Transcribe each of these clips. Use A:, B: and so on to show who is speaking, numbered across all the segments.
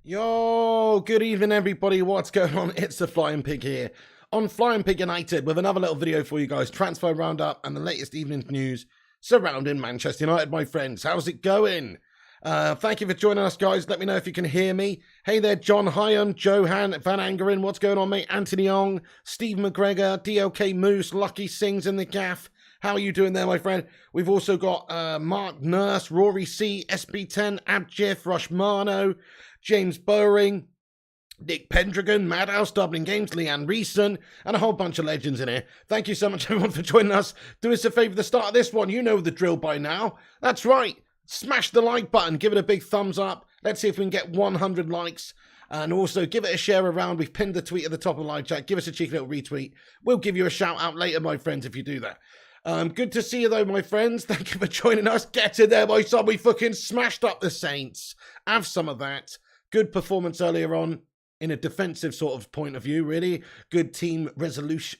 A: Yo, good evening everybody, what's going on? It's the Flying Pig here on Flying Pig United with another little video for you guys, transfer roundup and the latest evening news surrounding Manchester United, my friends. How's it going? Thank you for joining us, guys. Let me know if you can hear me. Hey there, John Hyam, Johan Van Angeren, what's going on, mate? Antony Ong, Steve McGregor, DLK Moose, Lucky Sings in the gaff. How are you doing there, my friend? We've also got Mark Nurse, Rory C, SB10, Abjif, Rushmano, James Bowring, Nick Pendragon, Madhouse, Dublin Games, Leanne Reeson, and a whole bunch of legends in here. Thank you so much, everyone, for joining us. Do us a favour at the start of this one. You know the drill by now. That's right. Smash the like button. Give it a big thumbs up. Let's see if we can get 100 likes. And also, give it a share around. We've pinned the tweet at the top of the live chat. Give us a cheeky little retweet. We'll give you a shout out later, my friends, if you do that. Good to see you, though, my friends. Thank you for joining us. Get in there, my son. We fucking smashed up the Saints. Have some of that. Good performance earlier on in a defensive sort of point of view, really. Good team resolution.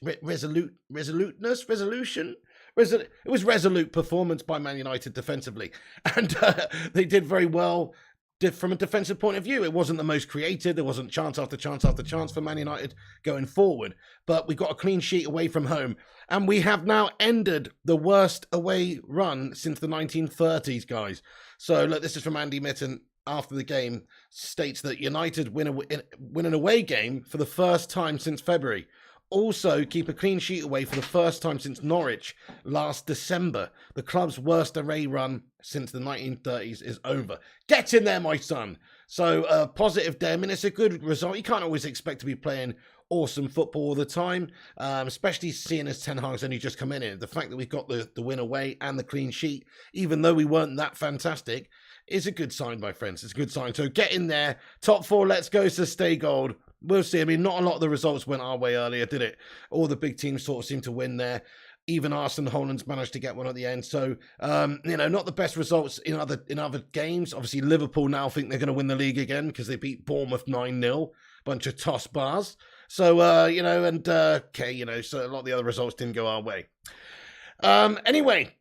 A: It was resolute performance by Man United defensively. And they did very well from a defensive point of view. It wasn't the most creative. There wasn't chance after chance after chance for Man United going forward. But we got a clean sheet away from home. And we have now ended the worst away run since the 1930s, guys. So, look, this is from Andy Mitten. After the game, states that United win an away game for the first time since February. Also, keep a clean sheet away for the first time since Norwich last December. The club's worst away run since the 1930s is over. Get in there, my son. So, positive day. I mean, it's a good result. You can't always expect to be playing awesome football all the time, especially seeing as Ten Hag's only just come in. The fact that we've got the win away and the clean sheet, even though we weren't that fantastic, is a good sign, my friends. It's a good sign. So get in there. Top four, let's go to stay gold. We'll see. I mean, not a lot of the results went our way earlier, did it? All the big teams sort of seemed to win there. Even Arsenal and Holland's managed to get one at the end. So, not the best results in other games. Obviously, Liverpool now think they're going to win the league again because they beat Bournemouth 9-0. Bunch of toss bars. So, so a lot of the other results didn't go our way. Anyway,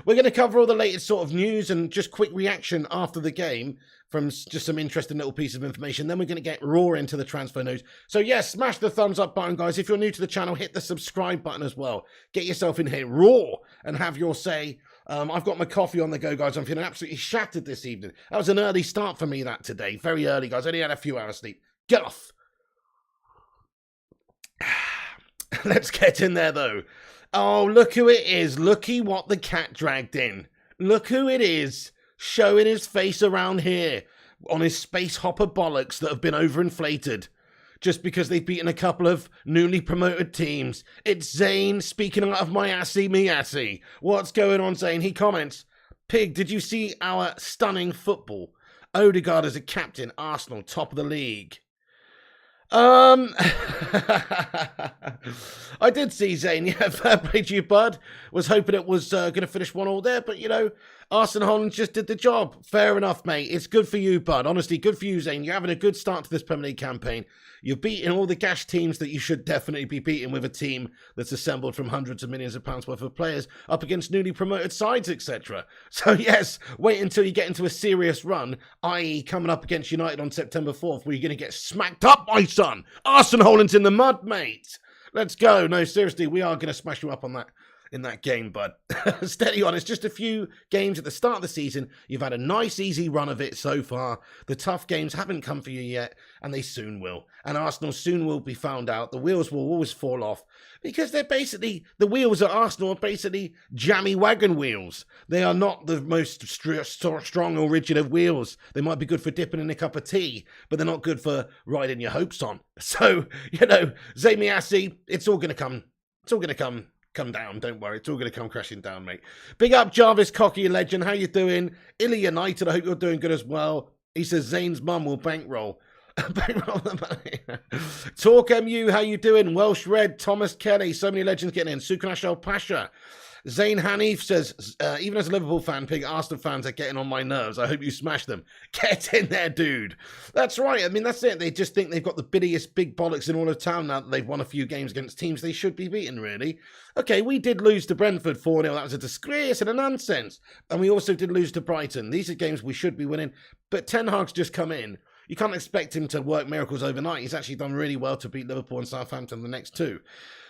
A: we're going to cover all the latest sort of news and just quick reaction after the game from just some interesting little pieces of information. Then we're going to get raw into the transfer news. So yes, smash the thumbs up button, guys. If you're new to the channel, hit the subscribe button as well. Get yourself in here raw and have your say. I've got my coffee on the go, guys. I'm feeling absolutely shattered this evening. That was an early start for me that today. Very early, guys. I only had a few hours sleep. Get off. Let's get in there, though. Oh, look who it is. Looky what the cat dragged in. Look who it is showing his face around here on his space hopper bollocks that have been overinflated just because they've beaten a couple of newly promoted teams. It's Zane speaking out of my assy me assy. What's going on, Zane? He comments, Pig, did you see our stunning football? Odegaard as a captain, Arsenal, top of the league. I did see Zane. Yeah, fair play to you, bud. Was hoping it was going to finish 1-1 there, but Arsenal Holland just did the job. Fair enough, mate. It's good for you, bud. Honestly, good for you, Zane. You're having a good start to this Premier League campaign. You're beating all the gash teams that you should definitely be beating with a team that's assembled from hundreds of millions of pounds worth of players up against newly promoted sides, etc. So, yes, wait until you get into a serious run, i.e. coming up against United on September 4th, where you're going to get smacked up, my son. Arsenal Holland's in the mud, mate. Let's go. No, seriously, we are going to smash you up on that in that game, bud. Steady on. It's just a few games at the start of the season. You've had a nice, easy run of it so far. The tough games haven't come for you yet, and they soon will. And Arsenal soon will be found out. The wheels will always fall off because they're basically, the wheels at Arsenal are basically jammy wagon wheels. They are not the most strong or rigid of wheels. They might be good for dipping in a cup of tea, but they're not good for riding your hopes on. So, Zamiasi, it's all going to come. It's all going to come down, don't worry. It's all going to come crashing down, mate. Big up, Jarvis Cocky Legend. How you doing? Illy United, I hope you're doing good as well. He says Zane's mum will bankroll. Bankroll the money. Talk MU, how you doing? Welsh Red, Thomas Kelly, so many legends getting in. Sukanash El Pasha. Zayn Hanif says, even as a Liverpool fan, Pig, Arsenal fans are getting on my nerves. I hope you smash them. Get in there, dude. That's right. I mean, that's it. They just think they've got the bittiest big bollocks in all of town now that they've won a few games against teams they should be beating, really. Okay, we did lose to Brentford 4-0. That was a disgrace and a nonsense. And we also did lose to Brighton. These are games we should be winning. But Ten Hag's just come in. You can't expect him to work miracles overnight. He's actually done really well to beat Liverpool and Southampton the next two.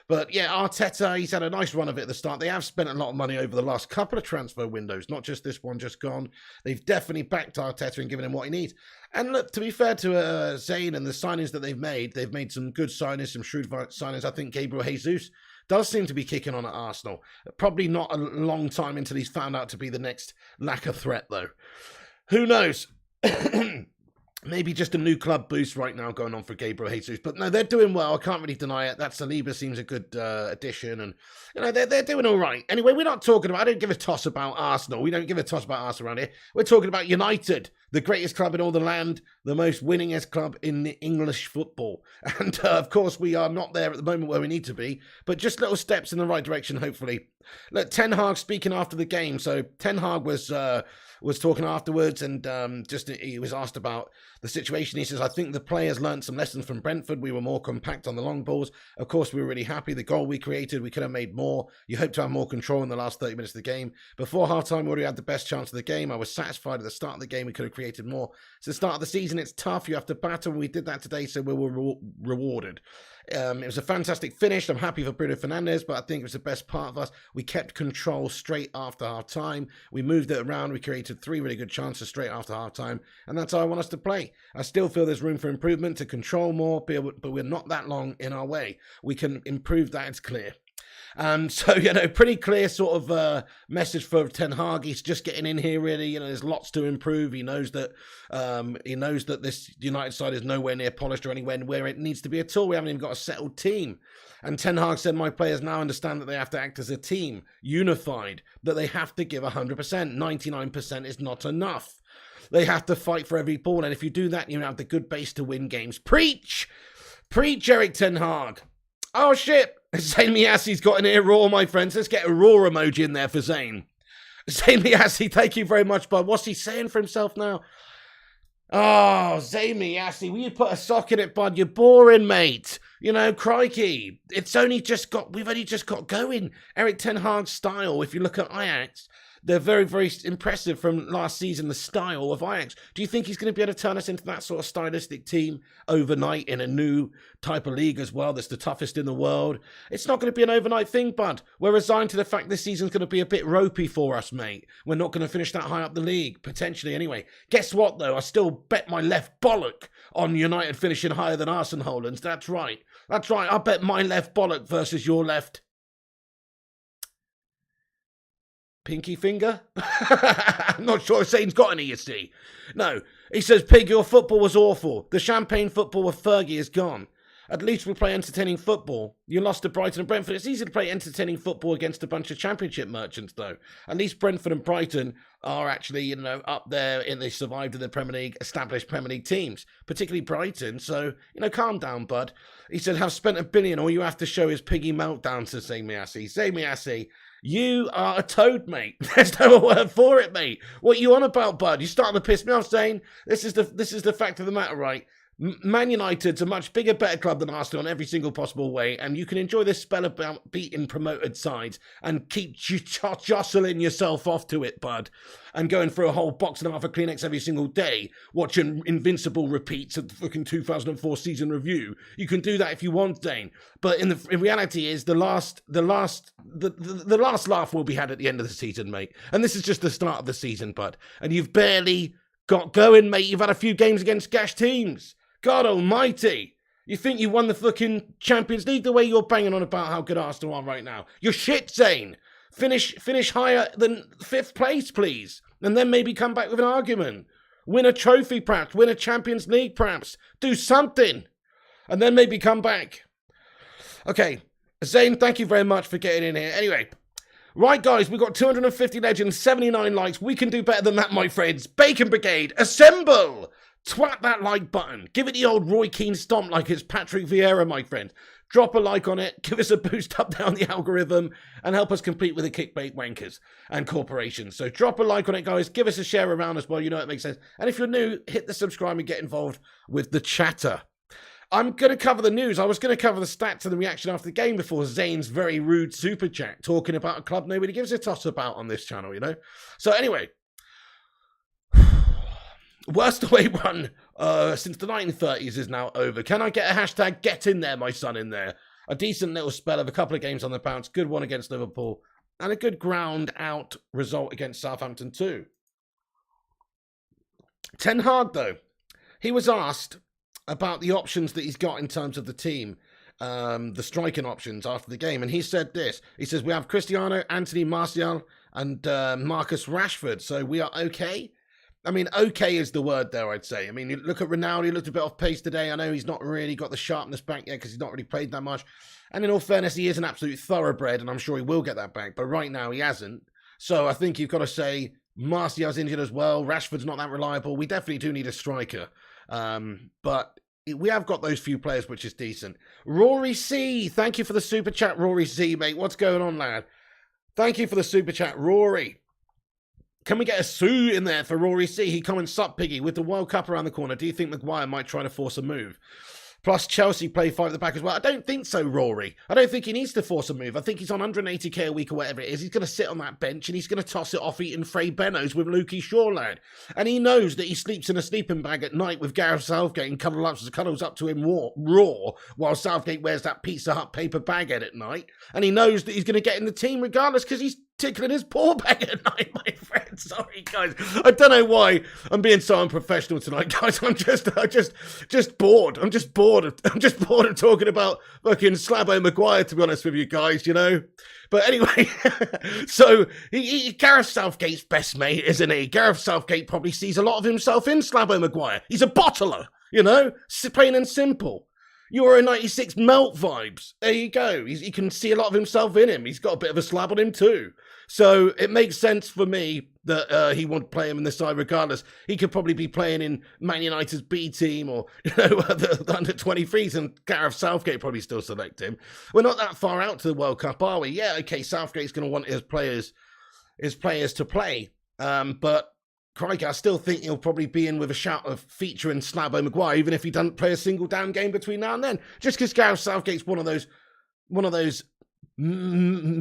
A: But yeah, Arteta, he's had a nice run of it at the start. They have spent a lot of money over the last couple of transfer windows, not just this one just gone. They've definitely backed Arteta and given him what he needs. And look, to be fair to Zayn and the signings that they've made some good signings, some shrewd signings. I think Gabriel Jesus does seem to be kicking on at Arsenal. Probably not a long time until he's found out to be the next Lacquer threat, though. Who knows? Maybe just a new club boost right now going on for Gabriel Jesus. But no, they're doing well. I can't really deny it. That Saliba seems a good addition. And, you know, they're doing all right. Anyway, we're not talking about... I don't give a toss about Arsenal. We don't give a toss about Arsenal around here. We're talking about United, the greatest club in all the land, the most winningest club in the English football. And, of course, we are not there at the moment where we need to be. But just little steps in the right direction, hopefully. Look, Ten Hag speaking after the game. So Ten Hag was talking afterwards, and he was asked about the situation. He says, I think the players learned some lessons from Brentford. We were more compact on the long balls. Of course, we were really happy. The goal we created, we could have made more. You hope to have more control in the last 30 minutes of the game. Before halftime, we already had the best chance of the game. I was satisfied at the start of the game. We could have created more. It's the start of the season. It's tough. You have to battle, and we did that today, so we were rewarded. It was a fantastic finish. I'm happy for Bruno Fernandes, but I think it was the best part of us. We kept control straight after half time. We moved it around. We created 3 really good chances straight after half time, and that's how I want us to play. I still feel there's room for improvement, to control more, but we're not that long in our way. We can improve that, it's clear. So, you know, pretty clear sort of message for Ten Hag. He's just getting in here, really. You know, there's lots to improve. He knows that this United side is nowhere near polished or anywhere where it needs to be at all. We haven't even got a settled team. And Ten Hag said, my players now understand that they have to act as a team, unified, that they have to give 100%. 99% is not enough. They have to fight for every ball. And if you do that, you have the good base to win games. Preach! Preach, Eric Ten Hag. Oh, shit. Zayn Miasi's got an ear raw, my friends. Let's get a raw emoji in there for Zayn. Zayn Miasi, thank you very much, bud. What's he saying for himself now? Oh, Zayn Miasi, will you put a sock in it, bud? You're boring, mate. You know, crikey. We've only just got going. Eric Ten Hag's style, if you look at Ajax, they're very, very impressive from last season, the style of Ajax. Do you think he's going to be able to turn us into that sort of stylistic team overnight in a new type of league as well that's the toughest in the world? It's not going to be an overnight thing, bud. We're resigned to the fact this season's going to be a bit ropey for us, mate. We're not going to finish that high up the league, potentially anyway. Guess what, though? I still bet my left bollock on United finishing higher than Arsenal. That's right. That's right. I bet my left bollock versus your left pinky finger? I'm not sure if Zayn's got any, you see. No, he says, Pig, your football was awful. The champagne football with Fergie is gone. At least we play entertaining football. You lost to Brighton and Brentford. It's easy to play entertaining football against a bunch of championship merchants, though. At least Brentford and Brighton are actually, you know, up there in the survived in the Premier League, established Premier League teams, particularly Brighton. So, you know, calm down, bud. He said, have spent $1 billion. All you have to show is piggy meltdown to Zayn Miasi. Zayn Miasi, you are a toad, mate. There's no word for it, mate. What you on about, bud? You starting to piss me off, Zayn. This is the fact of the matter, right? Man United's a much bigger, better club than Arsenal in every single possible way, and you can enjoy this spell about beating promoted sides and keep jostling yourself off to it, bud, and going through a whole box and a half of Kleenex every single day, watching Invincible repeats of the fucking 2004 season review. You can do that if you want, Dane. But in reality is the last laugh will be had at the end of the season, mate. And this is just the start of the season, bud. And you've barely got going, mate. You've had a few games against gash teams. God almighty. You think you won the fucking Champions League the way you're banging on about how good Arsenal are right now? You're shit, Zayn. Finish higher than 5th place, please. And then maybe come back with an argument. Win a trophy, perhaps. Win a Champions League, perhaps. Do something. And then maybe come back. Okay. Zayn, thank you very much for getting in here. Anyway. Right, guys, we've got 250 legends, 79 likes. We can do better than that, my friends. Bacon Brigade, assemble! Twat that like button. Give it the old Roy Keane stomp like it's Patrick Vieira, my friend. Drop a like on it, give us a boost up down the algorithm, and help us compete with the kickbait wankers and corporations. So drop a like on it, guys. Give us a share around as well. You know it makes sense. And if you're new, hit the subscribe and get involved with the chatter. I'm going to cover the news. I was going to cover the stats and the reaction after the game before Zayn's very rude super chat talking about a club nobody gives a toss about on this channel, you know? So anyway, Worst away run since the 1930s is now over. Can I get a hashtag get in there, my son, in there? A decent little spell of a couple of games on the bounce. Good one against Liverpool. And a good ground out result against Southampton too. Ten Hag, though, he was asked about the options that he's got in terms of the team, the striking options after the game. And he said this. He says, we have Cristiano, Antony, Martial, and Marcus Rashford. So we are okay. I mean, okay is the word there, I'd say. I mean, you look at Ronaldo, he looked a bit off pace today. I know he's not really got the sharpness back yet because he's not really played that much. And in all fairness, he is an absolute thoroughbred, and I'm sure he will get that back. But right now, he hasn't. So I think you've got to say Martial's injured as well. Rashford's not that reliable. We definitely do need a striker. But we have got those few players, which is decent. Rory C, thank you for the super chat, Rory C, mate. What's going on, lad? Thank you for the super chat, Rory. Can we get a sue in there for Rory C? He comments, sup, Piggy, with the World Cup around the corner, do you think Maguire might try to force a move? Plus, Chelsea play 5 at the back as well. I don't think so, Rory. I don't think he needs to force a move. I think he's on 180k a week or whatever it is. He's going to sit on that bench and he's going to toss it off eating Frey Bennos with Lukey Shaw, lad. And he knows that he sleeps in a sleeping bag at night with Gareth Southgate and cuddles up to him raw while Southgate wears that Pizza Hut paper bag head at night. And he knows that he's going to get in the team regardless because he's tickling his paw bag at night, my friend. Sorry, guys. I don't know why I'm being so unprofessional tonight, guys. I'm just bored. I'm just bored of talking about fucking Slabo Maguire, to be honest with you guys, you know. But anyway, so Gareth Southgate's best mate, isn't he? Gareth Southgate probably sees a lot of himself in Slabo Maguire. He's a bottler, you know, plain and simple. Euro 96 melt vibes. There you go. He can see a lot of himself in him. He's got a bit of a slab on him too. So it makes sense for me that he won't play him in the side regardless. He could probably be playing in Man United's B team or the under-23s, and Gareth Southgate probably still select him. We're not that far out to the World Cup, are we? Yeah, okay, Southgate's going to want his players to play. But crikey, I still think he'll probably be in with a shout of featuring Slabo Maguire, even if he doesn't play a single damn game between now and then. Just because Gareth Southgate's one of those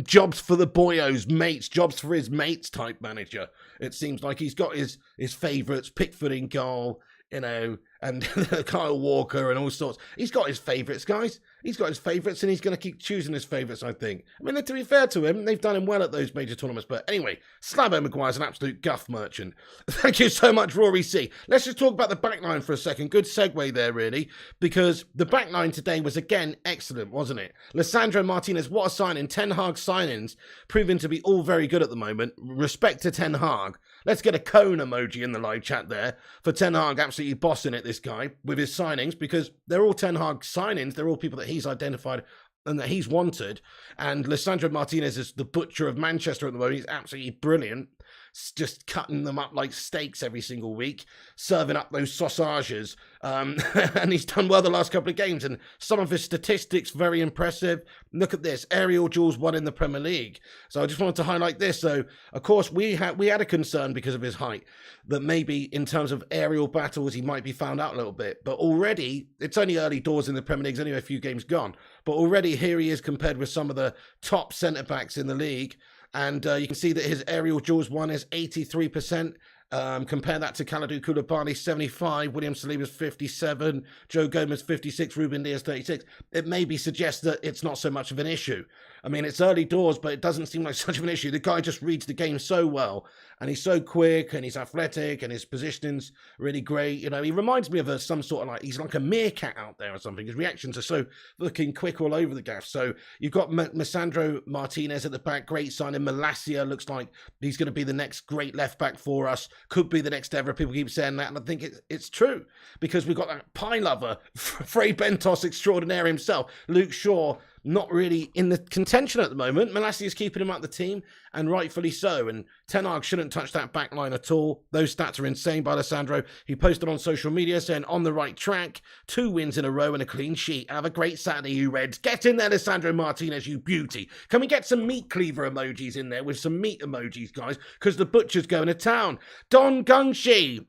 A: jobs for the boyos, mates, jobs for his mates type manager. It seems like he's got his favourites, Pickford in goal, you know, and Kyle Walker and all sorts. He's got his favourites, guys. He's got his favourites, and he's going to keep choosing his favourites, I think. I mean, to be fair to him, they've done him well at those major tournaments. But anyway, Slabo Maguire's an absolute guff merchant. Thank you so much, Rory C. Let's just talk about the backline for a second. Good segue there, really, because the backline today was, again, excellent, wasn't it? Lisandro Martinez, what a signing. Ten Hag signings, proving to be all very good at the moment. Respect to Ten Hag. Let's get a cone emoji in the live chat there for Ten Hag absolutely bossing it, this guy, with his signings, because they're all Ten Hag signings. They're all people that he's identified and that he's wanted. And Lisandro Martinez is the butcher of Manchester at the moment. He's absolutely brilliant. Just cutting them up like steaks every single week, serving up those sausages. And he's done well the last couple of games. And some of his statistics, very impressive. Look at this, aerial duels won in the Premier League. So I just wanted to highlight this. So, of course, we had a concern because of his height, that maybe in terms of aerial battles, he might be found out a little bit. But already, it's only early doors in the Premier League, anyway, a few games gone. But already here he is compared with some of the top centre-backs in the league. And you can see that his aerial duels won is 83%. Compare that to Kalidou Koulibaly, 75, William Saliba's 57, Joe Gomez 56, Ruben Dias 36. It maybe suggests that it's not so much of an issue. I mean, it's early doors, but it doesn't seem like such of an issue. The guy just reads the game so well, and he's so quick, and he's athletic, and his positioning's really great. You know, he reminds me of some sort of like, he's like a meerkat out there or something. His reactions are so looking quick all over the gaff. So you've got Lisandro Martinez at the back, great signing. Malacia looks like he's going to be the next great left back for us. Could be the next ever. People keep saying that, and I think it's true, because we've got that pie lover, Frey Bentos extraordinaire himself, Luke Shaw, not really in the contention at the moment. Malacia is keeping him out the team, and rightfully so. And Ten Hag shouldn't touch that back line at all. Those stats are insane by Lisandro. He posted on social media saying, on the right track, 2 wins in a row and a clean sheet. Have a great Saturday, you Reds. Get in there, Lisandro Martinez, you beauty. Can we get some meat cleaver emojis in there with some meat emojis, guys? Because the butcher's going to town. Don Gungshi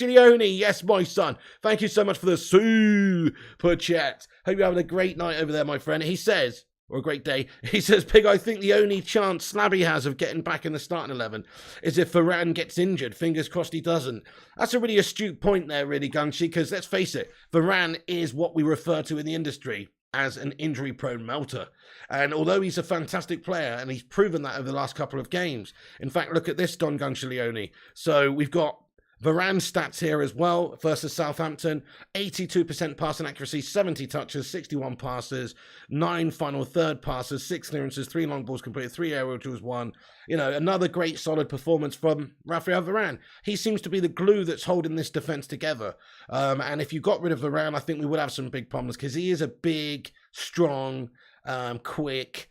A: Leone, yes, my son. Thank you so much for the super chat. Hope you're having a great night over there, my friend. He says, or a great day. He says, Pig, I think the only chance Slabby has of getting back in the starting 11 is if Varane gets injured. Fingers crossed he doesn't. That's a really astute point there, really, Gungshi, because let's face it, Varane is what we refer to in the industry as an injury-prone melter. And although he's a fantastic player, and he's proven that over the last couple of games, in fact, look at this, Don Guncileone. So we've got Varane's stats here as well versus Southampton. 82% passing accuracy, 70 touches, 61 passes, 9 final third passes, 6 clearances, 3 long balls completed, 3 aerial duels, 1. You know, another great solid performance from Raphael Varane. He seems to be the glue that's holding this defence together. And if you got rid of Varane, I think we would have some big problems because he is a big, strong, quick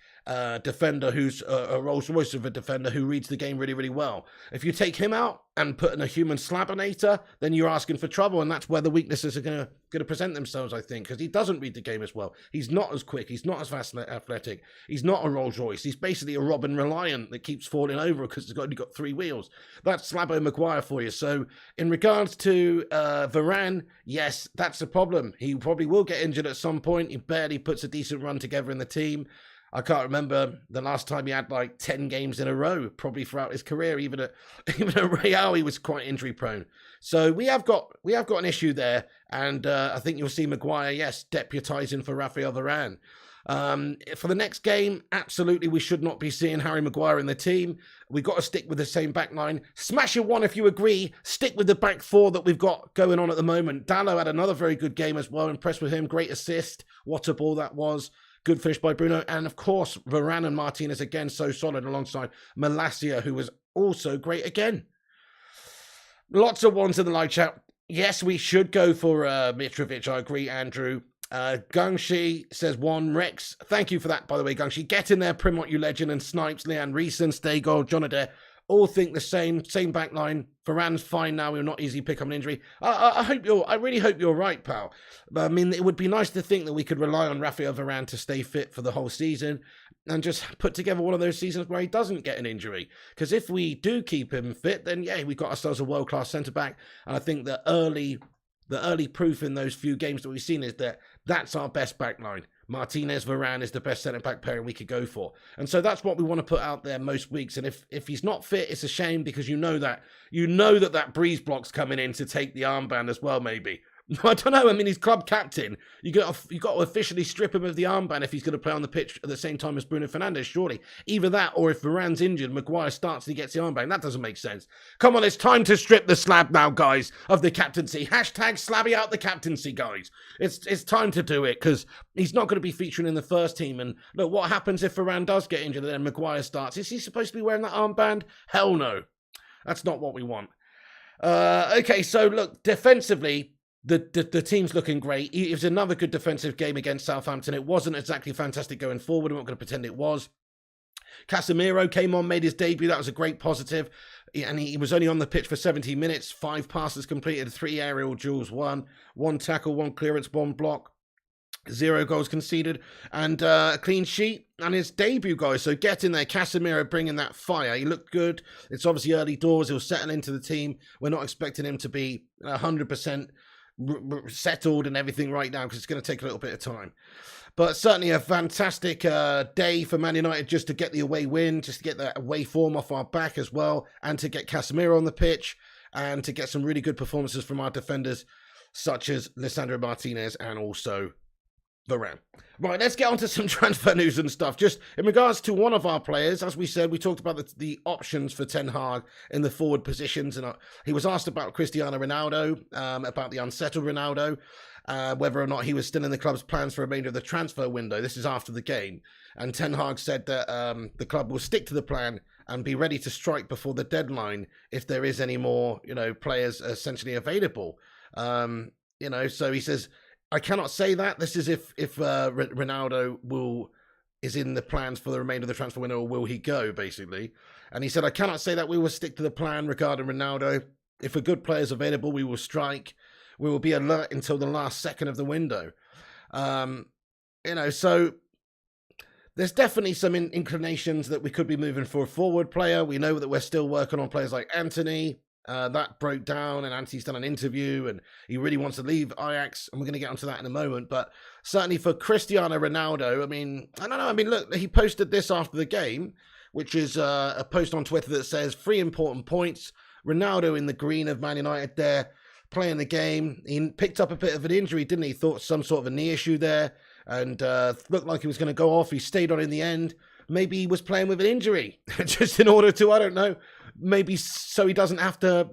A: defender who's a Rolls Royce of a defender who reads the game really, really well. If you take him out and put in a human slabinator, then you're asking for trouble, and that's where the weaknesses are going to present themselves, I think, because he doesn't read the game as well. He's not as quick. He's not as fast athletic. He's not a Rolls Royce. He's basically a Robin Reliant that keeps falling over because he's only got 3 wheels. That's Slabo Maguire for you. So in regards to Varane, yes, that's a problem. He probably will get injured at some point. He barely puts a decent run together in the team. I can't remember the last time he had like 10 games in a row, probably throughout his career. Even at Real, he was quite injury prone. So we have got an issue there, and I think you'll see Maguire, yes, deputising for Raphael Varane. For the next game, absolutely, we should not be seeing Harry Maguire in the team. We've got to stick with the same back line. Smash your one if you agree. Stick with the back 4 that we've got going on at the moment. Dallo had another very good game as well. Impressed with him. Great assist. What a ball that was. Good finish by Bruno. And, of course, Varane and Martinez, again, so solid alongside Malacia, who was also great again. Lots of ones in the live chat. Yes, we should go for Mitrovic. I agree, Andrew. Gungshi says 1. Rex, thank you for that, by the way, Gungshi. Get in there, Primot, you legend, and Snipes, Leanne, Reeson, Staygold, John Adair. All think the same back line. Varane's fine now. He'll not easily pick up an injury. I really hope you're right, pal. I mean, it would be nice to think that we could rely on Raphael Varane to stay fit for the whole season and just put together one of those seasons where he doesn't get an injury. Because if we do keep him fit, then yeah, we've got ourselves a world-class centre-back. And I think the early proof in those few games that we've seen is that that's our best back line. Martinez, Varane is the best centre-back pairing we could go for. And so that's what we want to put out there most weeks. And if he's not fit, it's a shame because you know that Breeze block's coming in to take the armband as well, maybe. I don't know. I mean, he's club captain. You got to officially strip him of the armband if he's going to play on the pitch at the same time as Bruno Fernandes, surely. Either that, or if Varane's injured, Maguire starts and he gets the armband. That doesn't make sense. Come on, it's time to strip the slab now, guys, of the captaincy. Hashtag slabby out the captaincy, guys. It's time to do it because he's not going to be featuring in the first team. And look, what happens if Varane does get injured and then Maguire starts? Is he supposed to be wearing that armband? Hell no. That's not what we want. Okay, so look, defensively, the team's looking great. It was another good defensive game against Southampton. It wasn't exactly fantastic going forward. I'm not going to pretend it was. Casemiro came on, made his debut. That was a great positive. And he was only on the pitch for 70 minutes. 5 passes completed, 3 aerial duels, 1 tackle, 1 clearance, 1 block. 0 goals conceded. And a clean sheet and his debut, guys. So get in there. Casemiro bringing that fire. He looked good. It's obviously early doors. He'll settle into the team. We're not expecting him to be 100% settled and everything right now because it's going to take a little bit of time, but certainly a fantastic day for Man United just to get the away win, just to get that away form off our back as well, and to get Casemiro on the pitch and to get some really good performances from our defenders such as Lisandro Martinez and also Varane. Right, let's get on to some transfer news and stuff. Just in regards to one of our players, as we said, we talked about the options for Ten Hag in the forward positions, and he was asked about Cristiano Ronaldo, about the unsettled Ronaldo, whether or not he was still in the club's plans for the remainder of the transfer window. This is after the game, and Ten Hag said that the club will stick to the plan and be ready to strike before the deadline if there is any more, players essentially available. So he says, I cannot say that. This is if Ronaldo is in the plans for the remainder of the transfer window, or will he go, basically. And he said, I cannot say that. We will stick to the plan regarding Ronaldo. If a good player is available, we will strike. We will be alert until the last second of the window. So there's definitely some inclinations that we could be moving for a forward player. We know that we're still working on players like Antony. That broke down, and Antony's done an interview, and he really wants to leave Ajax, and we're going to get onto that in a moment. But certainly for Cristiano Ronaldo, I mean, I don't know. I mean, look, he posted this after the game, which is a post on Twitter that says 3 important points. Ronaldo in the green of Man United there, playing the game. He picked up a bit of an injury, didn't he? Thought some sort of a knee issue there, and looked like he was going to go off. He stayed on in the end. Maybe he was playing with an injury, just in order to, I don't know, maybe so he doesn't have to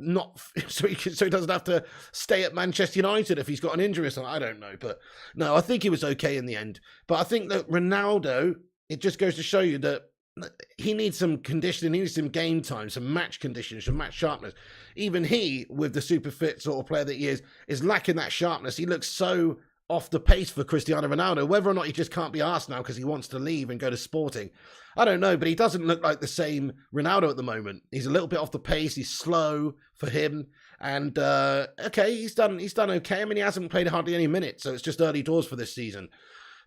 A: so he doesn't have to stay at Manchester United if he's got an injury or something. I don't know, but no, I think he was okay in the end. But I think that Ronaldo, it just goes to show you that he needs some conditioning, he needs some game time, some match conditions, some match sharpness. Even he, with the super fit sort of player that he is lacking that sharpness. He looks so off the pace for Cristiano Ronaldo. Whether or not he just can't be asked now because he wants to leave and go to Sporting, I don't know, but he doesn't look like the same Ronaldo at the moment. He's a little bit off the pace. He's slow for him. And, okay, he's done okay. I mean, he hasn't played hardly any minutes, so it's just early doors for this season.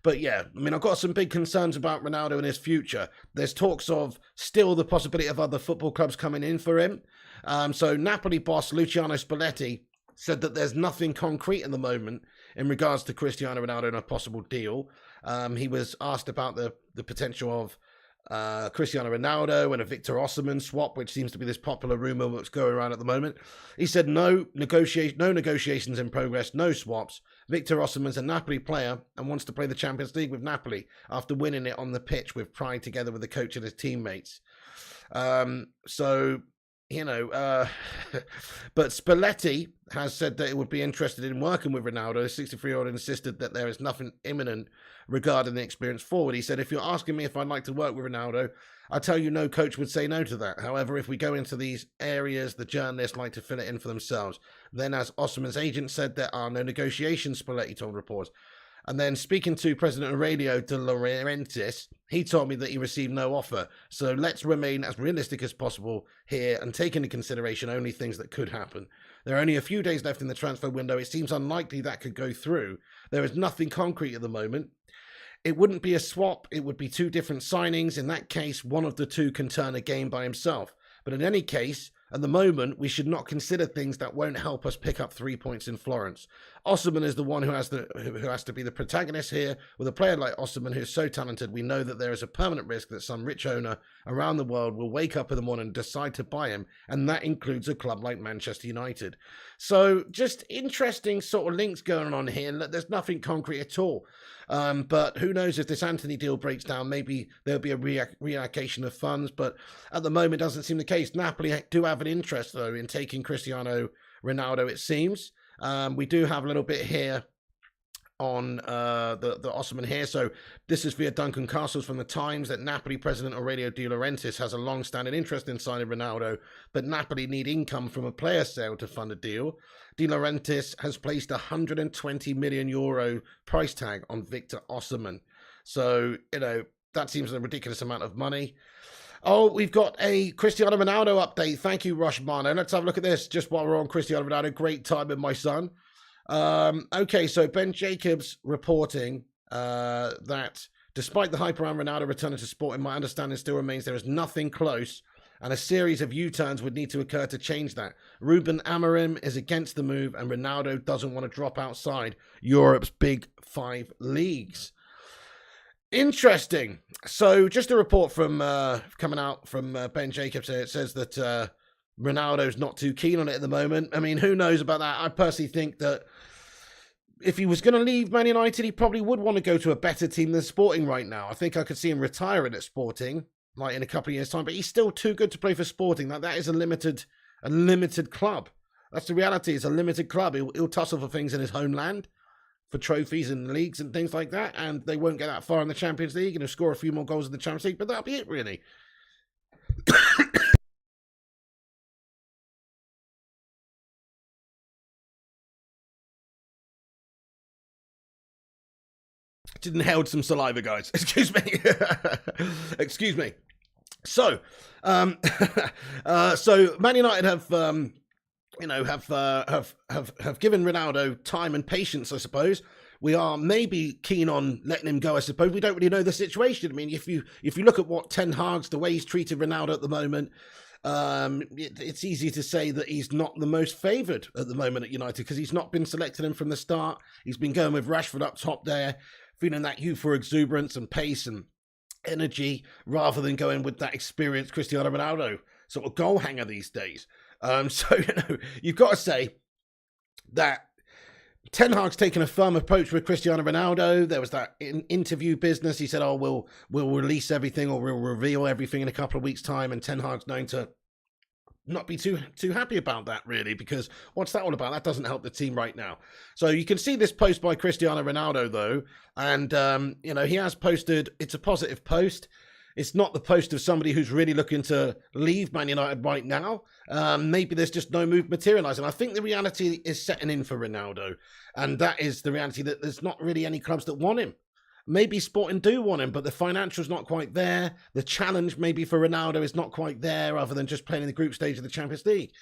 A: But yeah, I mean, I've got some big concerns about Ronaldo and his future. There's talks of still the possibility of other football clubs coming in for him. So Napoli boss Luciano Spalletti said that there's nothing concrete at the moment in regards to Cristiano Ronaldo and a possible deal. He was asked about the potential of Cristiano Ronaldo and a Victor Osimhen swap, which seems to be this popular rumour that's going around at the moment. He said no negotiations in progress, no swaps. Victor Osimhen's a Napoli player and wants to play the Champions League with Napoli after winning it on the pitch with pride together with the coach and his teammates. So, you know, but Spalletti has said that he would be interested in working with Ronaldo. The 63-year-old insisted that there is nothing imminent regarding the experienced forward. He said, if you're asking me if I'd like to work with Ronaldo, I tell you no coach would say no to that. However, if we go into these areas, the journalists like to fill it in for themselves. Then, as Osimhen's agent said, there are no negotiations, Spalletti told reporters. And then speaking to President Aurelio De Laurentiis, he told me that he received no offer. So let's remain as realistic as possible here and take into consideration only things that could happen. There are only a few days left in the transfer window. It seems unlikely that could go through. There is nothing concrete at the moment. It wouldn't be a swap. It would be 2 different signings. In that case, one of the 2 can turn a game by himself. But in any case, at the moment, we should not consider things that won't help us pick up 3 points in Florence. Osimhen is the one who has to be the protagonist here. With a player like Osimhen, who is so talented, we know that there is a permanent risk that some rich owner around the world will wake up in the morning and decide to buy him, and that includes a club like Manchester United. So, just interesting sort of links going on here. There's nothing concrete at all. But who knows if this Antony deal breaks down, maybe there'll be a reallocation of funds. But at the moment, it doesn't seem the case. Napoli do have an interest, though, in taking Cristiano Ronaldo, it seems. We do have a little bit here on the Osimhen here. So this is via Duncan Castles from the Times that Napoli president Aurelio De Laurentiis has a long-standing interest in signing Ronaldo, but Napoli need income from a player sale to fund a deal. De Laurentiis has placed a €120 million price tag on Victor Osimhen. So, you know, that seems a ridiculous amount of money. Oh, we've got a Cristiano Ronaldo update. Thank you, Rush Mano. Let's have a look at this just while we're on Cristiano Ronaldo. Great time with my son. Okay, so Ben Jacobs reporting that despite the hype around Ronaldo returning to sport, in my understanding still remains there is nothing close, and a series of U-turns would need to occur to change that. Ruben Amorim is against the move, and Ronaldo doesn't want to drop outside Europe's big 5 leagues. Interesting. So just a report from coming out from Ben Jacobs here. It says that Ronaldo's not too keen on it at the moment. I mean, who knows about that? I personally think that if he was going to leave Man United, he probably would want to go to a better team than Sporting right now. I think I could see him retiring at Sporting, like in a couple of years' time. But he's still too good to play for Sporting. That is a limited club. That's the reality. It's a limited club. He'll tussle for things in his homeland, for trophies and leagues and things like that, and they won't get that far in the Champions League, and he'll score a few more goals in the Champions League, but that'll be it, really. Just inhaled some saliva, guys. Excuse me. Excuse me. So, so Man United have given Ronaldo time and patience, I suppose. We are maybe keen on letting him go, I suppose. We don't really know the situation. I mean, if you look at what Ten Hag's, the way he's treated Ronaldo at the moment, It's easy to say that he's not the most favoured at the moment at United because he's not been selected in from the start. He's been going with Rashford up top there, feeling that youth for exuberance and pace and energy rather than going with that experienced Cristiano Ronaldo sort of goal hanger these days. So, you've got to say that Ten Hag's taken a firm approach with Cristiano Ronaldo. There was that interview business. He said, we'll release everything or we'll reveal everything in a couple of weeks' time. And Ten Hag's known to not be too happy about that, really, because what's that all about? That doesn't help the team right now. So you can see this post by Cristiano Ronaldo, though. And, he has posted, it's a positive post. It's not the post of somebody who's really looking to leave Man United right now. Maybe there's just no move materialising. I think the reality is setting in for Ronaldo. And that is the reality that there's not really any clubs that want him. Maybe Sporting do want him, but the financial's not quite there. The challenge maybe for Ronaldo is not quite there other than just playing in the group stage of the Champions League.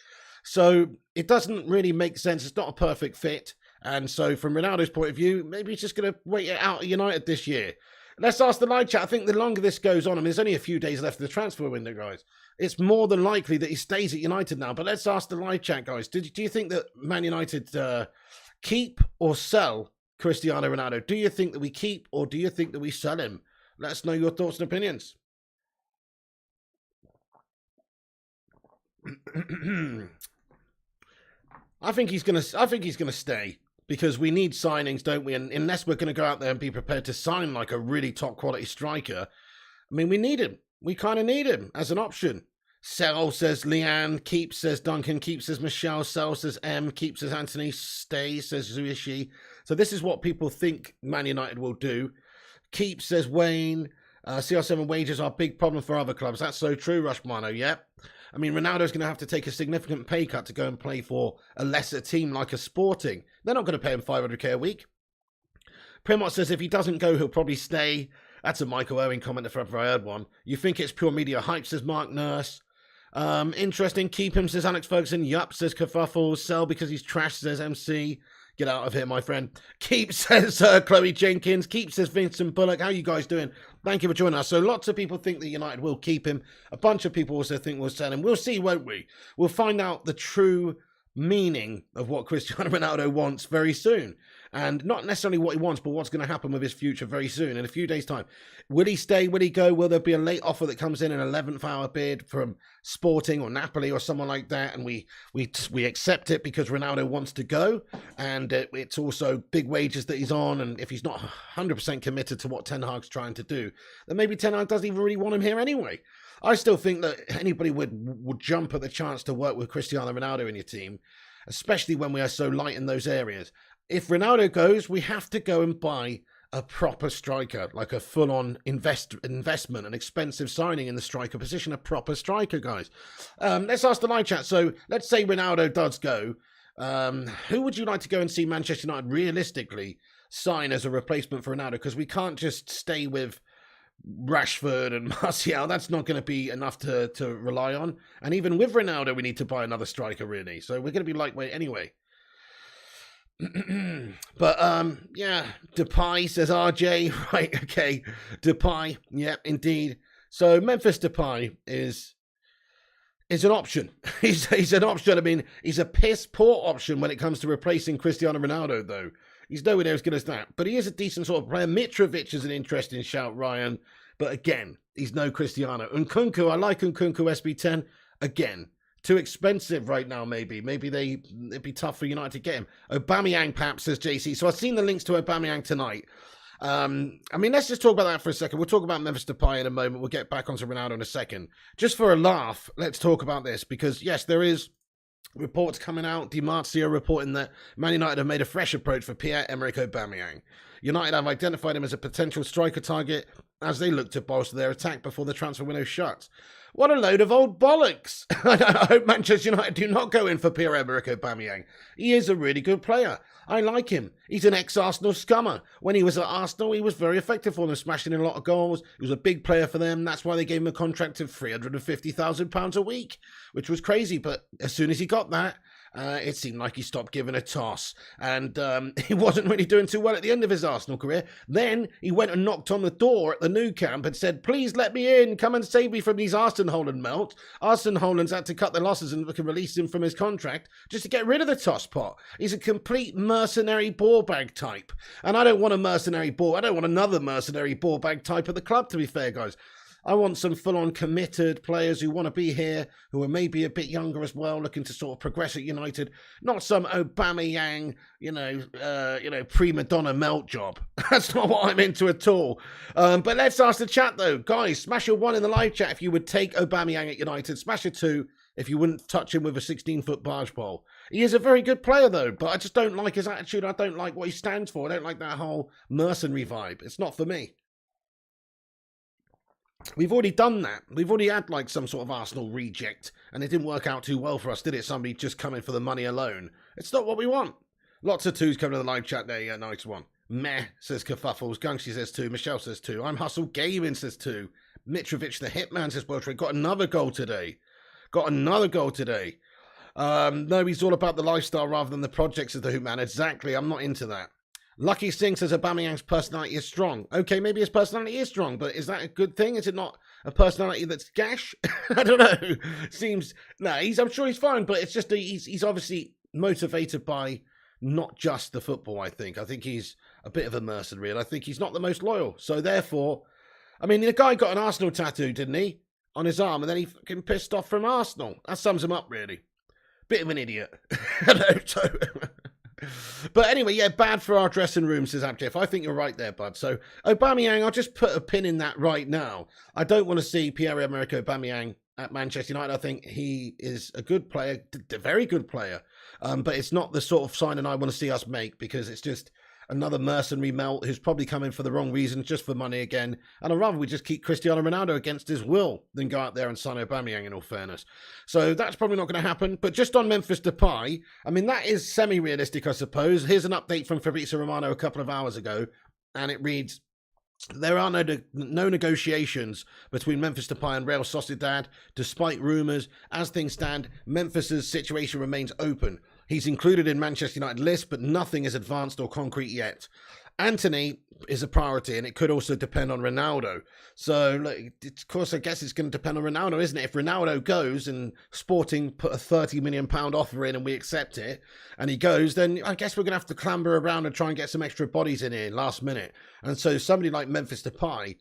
A: So it doesn't really make sense. It's not a perfect fit. And so from Ronaldo's point of view, maybe he's just going to wait it out at United this year. Let's ask the live chat. I think the longer this goes on, there's only a few days left of the transfer window, guys. It's more than likely that he stays at United now. But let's ask the live chat, guys. Do you think that Man United keep or sell Cristiano Ronaldo? Do you think that we keep or do you think that we sell him? Let us know your thoughts and opinions. I think he's gonna stay. Because we need signings, don't we? And unless we're going to go out there and be prepared to sign like a really top quality striker, I mean, we need him. We kind of need him as an option. Sell, says Leanne. Keep, says Duncan. Keep, says Michelle. Sell, says M. Keep, says Antony. Stay, says Zuishi. So this is what people think Man United will do. Keep, says Wayne. CR7 wages are a big problem for other clubs. That's so true, Rushmano. Yep. I mean, Ronaldo's going to have to take a significant pay cut to go and play for a lesser team like a Sporting. They're not going to pay him $500k a week. Primot says if he doesn't go, he'll probably stay. That's a Michael Owen comment if ever I heard one. You think it's pure media hype, says Mark Nurse. Interesting. Keep him, says Alex Ferguson. Yup, says Kerfuffle. Sell because he's trash, says MC. Get out of here, my friend. Keep, says Chloe Jenkins. Keep, says Vincent Bullock. How are you guys doing? Thank you for joining us. So lots of people think that United will keep him. A bunch of people also think we'll sell him. We'll see, won't we? We'll find out the true meaning of what Cristiano Ronaldo wants very soon. And not necessarily what he wants, but what's going to happen with his future very soon, in a few days' time. Will he stay? Will he go? Will there be a late offer that comes in, an 11th hour bid from Sporting or Napoli or someone like that, and we accept it because Ronaldo wants to go, and it's also big wages that he's on, and if he's not 100% committed to what Ten Hag's trying to do, then maybe Ten Hag doesn't even really want him here anyway. I still think that anybody would jump at the chance to work with Cristiano Ronaldo in your team, especially when we are so light in those areas. If Ronaldo goes, we have to go and buy a proper striker, like a full-on investment, an expensive signing in the striker position, a proper striker, guys. Let's ask the live chat. So let's say Ronaldo does go. Who would you like to go and see Manchester United realistically sign as a replacement for Ronaldo? Because we can't just stay with Rashford and Martial. That's not going to be enough to rely on. And even with Ronaldo, we need to buy another striker, really. So we're going to be lightweight anyway. But yeah, Depay, says RJ. Right, okay, Depay, yeah, indeed. So Memphis Depay is an option. He's an option. I mean, he's a piss poor option when it comes to replacing Cristiano Ronaldo, though. He's nowhere near as good as that, but he is a decent sort of player. Mitrovic is an interesting shout, Ryan, but again, he's no Cristiano. Nkunku, I like Nkunku SB10. Again, too expensive right now, maybe. It'd be tough for United to get him. Aubameyang, perhaps, says JC. So I've seen the links to Aubameyang tonight. I mean, let's just talk about that for a second. We'll talk about Memphis Depay in a moment. We'll get back onto Ronaldo in a second. Just for a laugh, let's talk about this. Because, yes, there is reports coming out. Di Marzio reporting that Man United have made a fresh approach for Pierre-Emerick Aubameyang. United have identified him as a potential striker target as they look to bolster their attack before the transfer window shuts. What a load of old bollocks. I hope Manchester United do not go in for Pierre-Emerick Aubameyang. He is a really good player. I like him. He's an ex-Arsenal scummer. When he was at Arsenal, he was very effective for them, smashing in a lot of goals. He was a big player for them. That's why they gave him a contract of £350,000 a week, which was crazy. But as soon as he got that, It seemed like he stopped giving a toss, and he wasn't really doing too well at the end of his Arsenal career. Then he went and knocked on the door at the new camp and said, please let me in, come and save me from these Arsene Holland melts. Arsene Holland's had to cut the losses and can release him from his contract just to get rid of the toss pot. He's a complete mercenary ball bag type, and I don't want a mercenary ball. I don't want another mercenary ball bag type at the club, to be fair, guys. I want some full-on committed players who want to be here, who are maybe a bit younger as well, looking to sort of progress at United. Not some Aubameyang, prima donna melt job. That's not what I'm into at all. But let's ask the chat though, guys. Smash a 1 in the live chat if you would take Aubameyang at United. Smash a 2 if you wouldn't touch him with a 16-foot barge pole. He is a very good player though, but I just don't like his attitude. I don't like what he stands for. I don't like that whole mercenary vibe. It's not for me. We've already done that. We've already had like some sort of Arsenal reject, and it didn't work out too well for us, did it? Somebody just coming for the money alone. It's not what we want. Lots of 2s coming to the live chat there. Yeah, nice one. Meh, says Kerfuffles. Gunksy says 2. Michelle says 2. I'm Hustle Gaming says 2. Mitrovic the Hitman says World Trade. Got another goal today. No, he's all about the lifestyle rather than the projects of the Hitman. Exactly. I'm not into that. Lucky Singh says Aubameyang's personality is strong. Okay, maybe his personality is strong, but is that a good thing? Is it not a personality that's gash? I don't know. I'm sure he's fine, but it's just he's obviously motivated by not just the football, I think. I think he's a bit of a mercenary, and I think he's not the most loyal. So therefore, I mean, the guy got an Arsenal tattoo, didn't he? On his arm, and then he fucking pissed off from Arsenal. That sums him up, really. Bit of an idiot. But anyway, yeah, bad for our dressing room, says Abjef. I think you're right there, bud. So, Aubameyang, I'll just put a pin in that right now. I don't want to see Pierre-Emerick Aubameyang at Manchester United. I think he is a good player, a very good player. But it's not the sort of signing I want to see us make, because it's just another mercenary melt who's probably coming for the wrong reasons, just for money again. And I'd rather we just keep Cristiano Ronaldo against his will than go out there and sign Aubameyang, in all fairness. So that's probably not going to happen. But just on Memphis Depay, I mean, that is semi-realistic, I suppose. Here's an update from Fabrizio Romano a couple of hours ago, and it reads, there are no negotiations between Memphis Depay and Real Sociedad. Despite rumours, as things stand, Memphis's situation remains open. He's included in Manchester United list, but nothing is advanced or concrete yet. Antony is a priority, and it could also depend on Ronaldo. So, look, of course, I guess it's going to depend on Ronaldo, isn't it? If Ronaldo goes and Sporting put a £30 million offer in and we accept it, and he goes, then I guess we're going to have to clamber around and try and get some extra bodies in here last minute. And so somebody like Memphis Depay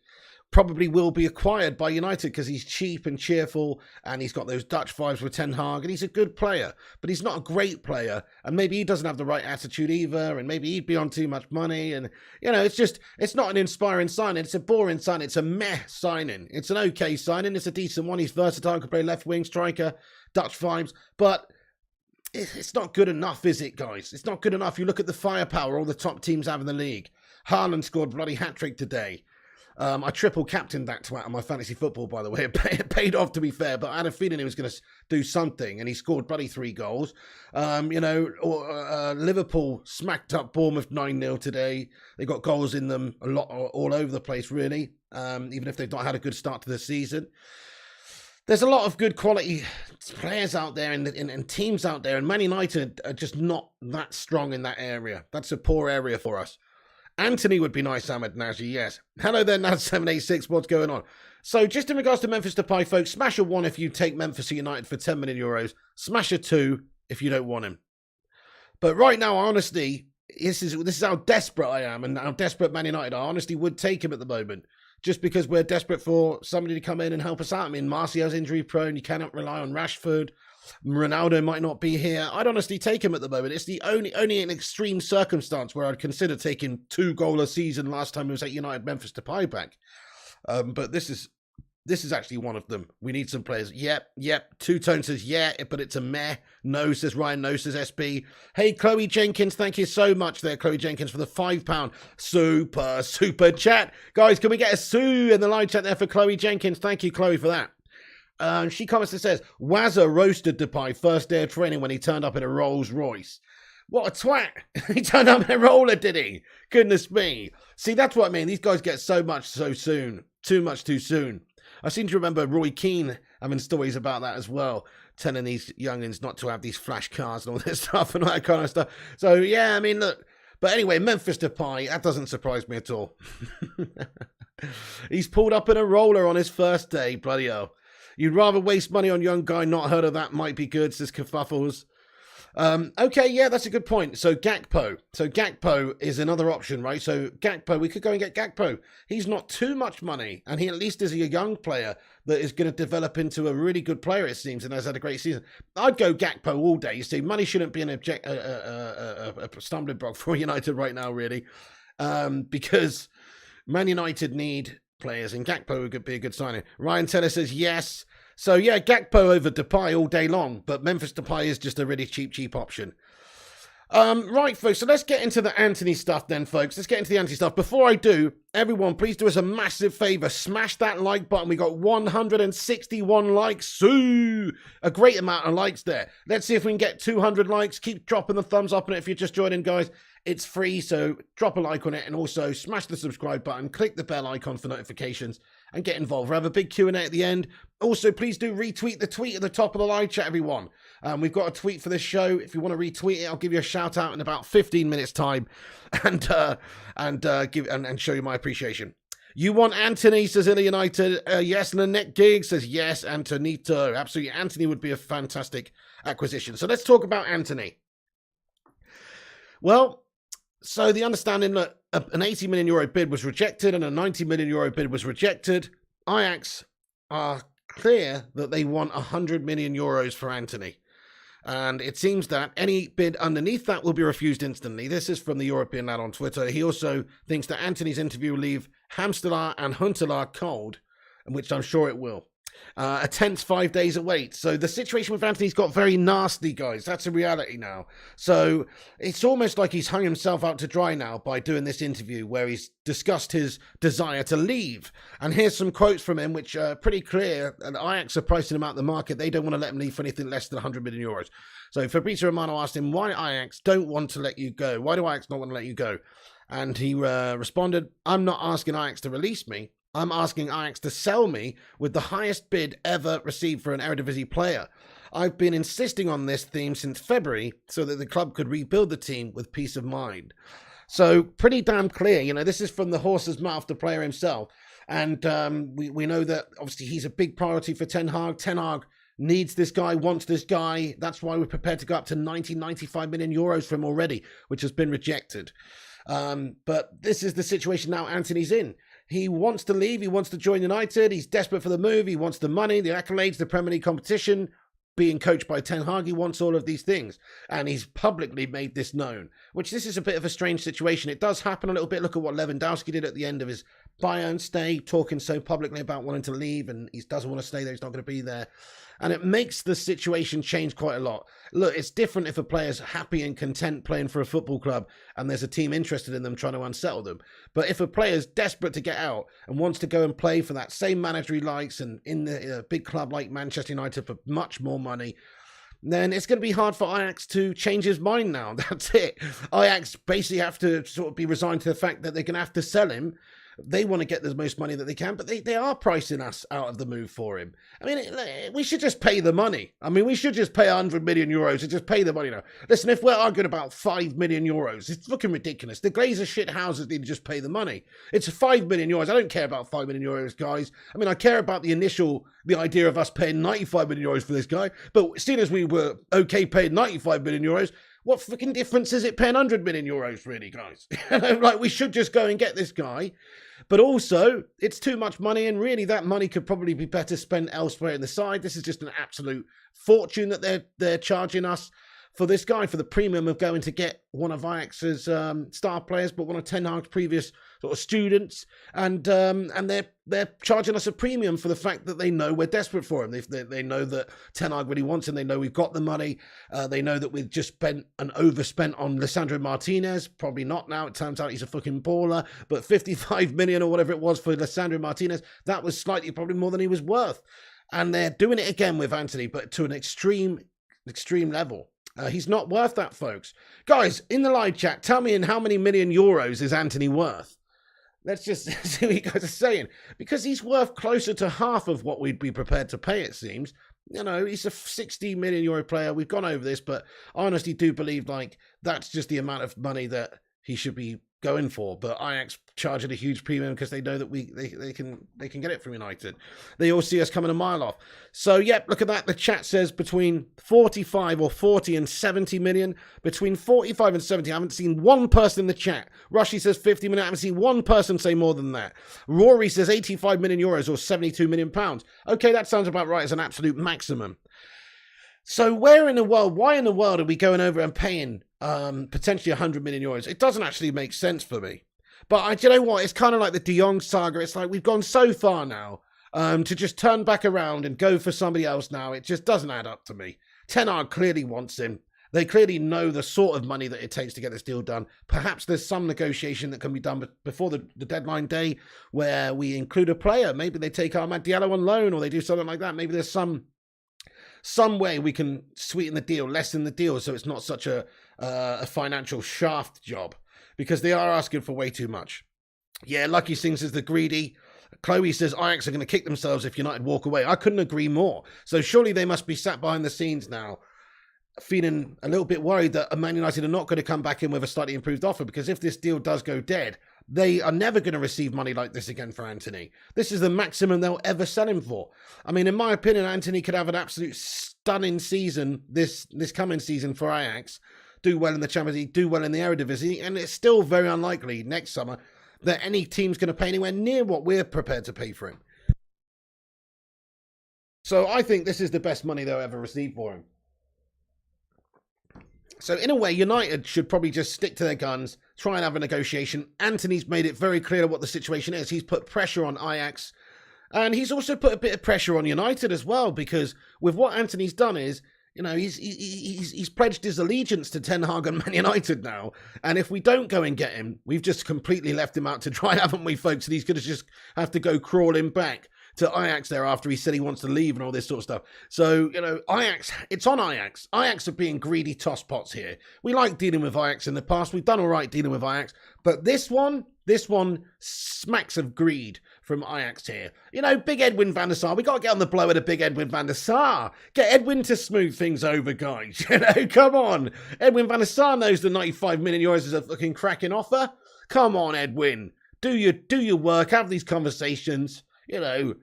A: probably will be acquired by United because he's cheap and cheerful, and he's got those Dutch vibes with Ten Hag, and he's a good player, but he's not a great player, and maybe he doesn't have the right attitude either, and maybe he'd be on too much money, and, it's not an inspiring signing, it's a boring signing, it's a meh signing, it's an okay signing, it's a decent one, he's versatile, can play left wing, striker, Dutch vibes, but it's not good enough, is it, guys? It's not good enough. You look at the firepower all the top teams have in the league. Haaland scored bloody hat-trick today. I triple captained that twat on my fantasy football, by the way. It paid off, to be fair, but I had a feeling he was going to do something, and he scored bloody 3 goals. Liverpool smacked up Bournemouth 9-0 today. They got goals in them a lot, all over the place, really, even if they've not had a good start to the season. There's a lot of good quality players out there and teams out there, and Man United are just not that strong in that area. That's a poor area for us. Antony would be nice, Ahmed Naji, yes. Hello there, Naz786, what's going on? So just in regards to Memphis Depay, folks, smash a 1 if you take Memphis United for €10 million. Smash a 2 if you don't want him. But right now, honestly, this is how desperate I am and how desperate Man United are. I honestly would take him at the moment, just because we're desperate for somebody to come in and help us out. I mean, Martial's injury prone. You cannot rely on Rashford. Ronaldo might not be here. I'd honestly take him at the moment. It's the only an extreme circumstance where I'd consider taking 2 goal a season last time it was at United Memphis Depay back. But this is actually one of them. We need some players. Yep. Two Tone says yeah, but it's a meh. No, says Ryan. No, says SB. Hey, Chloe Jenkins, thank you so much there, Chloe Jenkins, for the £5 super chat. Guys, can we get a sue in the live chat there for Chloe Jenkins? Thank you, Chloe, for that. She comments and says, Wazza roasted Depay first day of training when he turned up in a Rolls Royce. What a twat. He turned up in a roller, did he? Goodness me. See, that's what I mean. These guys get so much so soon. Too much too soon. I seem to remember Roy Keane having stories about that as well. telling these youngins not to have these flash cars and all this stuff and all that kind of stuff. So, yeah, I mean, look. But anyway, Memphis Depay, that doesn't surprise me at all. He's pulled up in a roller on his first day, bloody hell. You'd rather waste money on young guy, not heard of that, might be good, says Kerfuffles. Okay, yeah, that's a good point. So Gakpo. So Gakpo is another option, right? So Gakpo, we could go and get Gakpo. He's not too much money, and he at least is a young player that is going to develop into a really good player, it seems, and has had a great season. I'd go Gakpo all day. You see, money shouldn't be a stumbling block for United right now, really, because Man United need players, and Gakpo would be a good signing. Ryan Teller says yes. So, yeah, Gakpo over Depay all day long, but Memphis Depay is just a really cheap option. Right, folks, so let's get into the Antony stuff then, folks. Let's get into the Antony stuff. Before I do, everyone, please do us a massive favour. Smash that like button. We got 161 likes. Sue! A great amount of likes there. Let's see if we can get 200 likes. Keep dropping the thumbs up on it if you're just joining, guys. It's free, so drop a like on it, and also smash the subscribe button, click the bell icon for notifications, and get involved. We'll have a big Q&A at the end. Also, please do retweet the tweet at the top of the live chat, everyone. We've got a tweet for this show. If you want to retweet it, I'll give you a shout out in about 15 minutes time, and show you my appreciation. You want Antony, says Illa United. Yes, Lynette Giggs says yes, Antonito. Absolutely, Antony would be a fantastic acquisition. So let's talk about Antony. Well, so the understanding that an 80 million euro bid was rejected and a 90 million euro bid was rejected. Ajax are clear that they want 100 million euros for Antony. And it seems that any bid underneath that will be refused instantly. This is from the European lad on Twitter. He also thinks that Antony's interview will leave Hamstelar and Huntelaar cold, which I'm sure it will. A tense 5 days await. So the situation with Antony's got very nasty, guys. That's a reality now. So it's almost like he's hung himself out to dry now by doing this interview where he's discussed his desire to leave. And here's some quotes from him, which are pretty clear. And Ajax are pricing him out the market. They don't want to let him leave for anything less than 100 million euros. So Fabrizio Romano asked him, why Ajax don't want to let you go? Why do Ajax not want to let you go? And he responded, I'm not asking Ajax to release me. I'm asking Ajax to sell me with the highest bid ever received for an Eredivisie player. I've been insisting on this theme since February so that the club could rebuild the team with peace of mind. So pretty damn clear, you know, this is from the horse's mouth, the player himself. And we know that obviously he's a big priority for Ten Hag. Ten Hag needs this guy, wants this guy. That's why we're prepared to go up to 95 million euros for him already, which has been rejected. But this is the situation now Antony's in. He wants to leave. He wants to join United. He's desperate for the move. He wants the money, the accolades, the Premier League competition. Being coached by Ten Hag, he wants all of these things. And he's publicly made this known, which this is a bit of a strange situation. It does happen a little bit. Look at what Lewandowski did at the end of his Bayern stay, talking so publicly about wanting to leave, and he doesn't want to stay there. He's not going to be there. And it makes the situation change quite a lot. Look, it's different if a player's happy and content playing for a football club and there's a team interested in them trying to unsettle them. But if a player's desperate to get out and wants to go and play for that same manager he likes and in a big club like Manchester United for much more money, then it's going to be hard for Ajax to change his mind now. That's it. Ajax basically have to sort of be resigned to the fact that they're going to have to sell him. They want to get the most money that they can, but they are pricing us out of the move for him. I mean, we should just pay the money. I mean, we should just pay 100 million euros and just pay the money now. Listen, if we're arguing about 5 million euros, it's looking ridiculous. The Glazer shit houses need to just pay the money. It's 5 million euros. I don't care about 5 million euros, guys. I mean, I care about the idea of us paying 95 million euros for this guy. But seeing as we were okay paying 95 million euros, what freaking difference is it paying 100 million euros, really, guys? Like, we should just go and get this guy. But also, it's too much money, and really that money could probably be better spent elsewhere in the side. This is just an absolute fortune that they're charging us for this guy, for the premium of going to get one of Ajax's star players, but one of Ten Hag's previous sort of students, and they're charging us a premium for the fact that they know we're desperate for him. They know that Ten Hag really wants him. They know we've got the money. They know that we've just spent and overspent on Lisandro Martinez. Probably not now. It turns out he's a fucking baller. But 55 million or whatever it was for Lisandro Martinez, that was slightly probably more than he was worth. And they're doing it again with Antony, but to an extreme level. He's not worth that, folks. Guys, in the live chat, tell me in how many million euros is Antony worth? Let's just see what you guys are saying. Because he's worth closer to half of what we'd be prepared to pay, it seems. You know, he's a 60 million euro player. We've gone over this, but I honestly do believe like that's just the amount of money that he should be going for. But Ajax charging a huge premium because they know that they can get it from United. They all see us coming a mile off. So yeah, look at that. The chat says between 45 or 40 and 70 million. Between 45 and 70, I haven't seen one person in the chat. Rushy says 50 million. I haven't seen one person say more than that. Rory says 85 million euros or 72 million pounds. Okay, that sounds about right as an absolute maximum. So why in the world are we going over and paying potentially 100 million euros? It doesn't actually make sense for me. But you know what? It's kind of like the De Jong saga. It's like we've gone so far now to just turn back around and go for somebody else now. It just doesn't add up to me. Ten Hag clearly wants him. They clearly know the sort of money that it takes to get this deal done. Perhaps there's some negotiation that can be done before the deadline day where we include a player. Maybe they take Amad Diallo on loan or they do something like that. Maybe there's some way we can sweeten the deal, lessen the deal, so it's not such a financial shaft job, because they are asking for way too much. Yeah, Lucky Singh says the greedy. Chloe says Ajax are going to kick themselves if United walk away. I couldn't agree more. So surely they must be sat behind the scenes now, feeling a little bit worried that Man United are not going to come back in with a slightly improved offer, because if this deal does go dead, they are never going to receive money like this again for Antony. This is the maximum they'll ever sell him for. I mean, in my opinion, Antony could have an absolute stunning season this coming season for Ajax, do well in the Champions League, do well in the Eredivisie, and it's still very unlikely next summer that any team's going to pay anywhere near what we're prepared to pay for him. So I think this is the best money they'll ever receive for him. So in a way, United should probably just stick to their guns, try and have a negotiation. Antony's made it very clear what the situation is. He's put pressure on Ajax, and he's also put a bit of pressure on United as well, because with what Antony's done is, you know, he's pledged his allegiance to Ten Hag and Man United now. And if we don't go and get him, we've just completely left him out to dry, haven't we, folks? And he's going to just have to go crawling back to Ajax there after he said he wants to leave and all this sort of stuff. So, you know, Ajax, it's on Ajax. Ajax are being greedy tosspots here. We like dealing with Ajax in the past. We've done all right dealing with Ajax. But this one smacks of greed from Ajax here. You know, big Edwin van der Sar. We got to get on the blow at a big Edwin van der Sar. Get Edwin to smooth things over, guys. You know, come on. Edwin van der Sar knows the 95 million euros is a fucking cracking offer. Come on, Edwin. Do your work. Have these conversations. You know,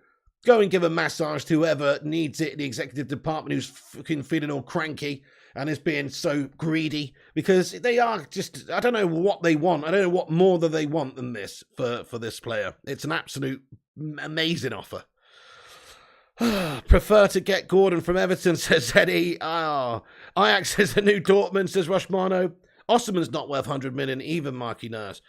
A: go and give a massage to whoever needs it in the executive department who's fucking feeling all cranky and is being so greedy, because they are just, I don't know what they want. I don't know what more that they want than this for this player. It's an absolute amazing offer. Prefer to get Gordon from Everton, says Eddie. Ajax is the new Dortmund, says Rushmano. Osimhen's not worth 100 million, even Marky Nurse.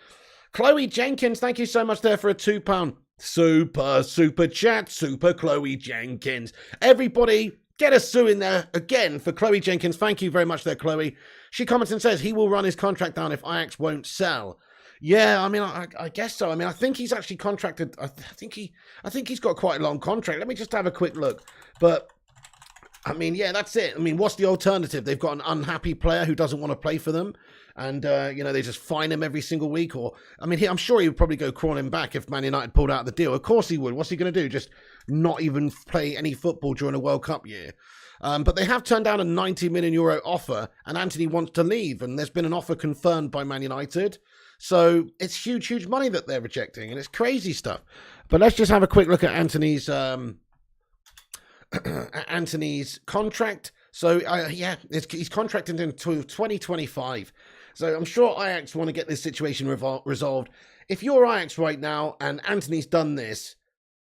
A: Chloe Jenkins, thank you so much there for a £2 super chat. Super Chloe Jenkins. Everybody, get a sue in there again for Chloe Jenkins. Thank you very much there, Chloe. She comments and says he will run his contract down if Ajax won't sell. Yeah, I mean, I guess so. I mean, I think he's actually contracted. I think he's got quite a long contract. Let me just have a quick look. But I mean, yeah, that's it. I mean, what's the alternative? They've got an unhappy player who doesn't want to play for them, and you know, they just fine him every single week. Or I mean, I'm sure he would probably go crawling back if Man United pulled out the deal. Of course he would. What's he going to do? Just not even play any football during a World Cup year? But they have turned down a 90 million euro offer, and Antony wants to leave, and there's been an offer confirmed by Man United. So it's huge money that they're rejecting, and it's crazy stuff. But let's just have a quick look at Antony's Antony's contract. So yeah, he's contracted until 2025. So I'm sure Ajax want to get this situation resolved. If you're Ajax right now and Antony's done this,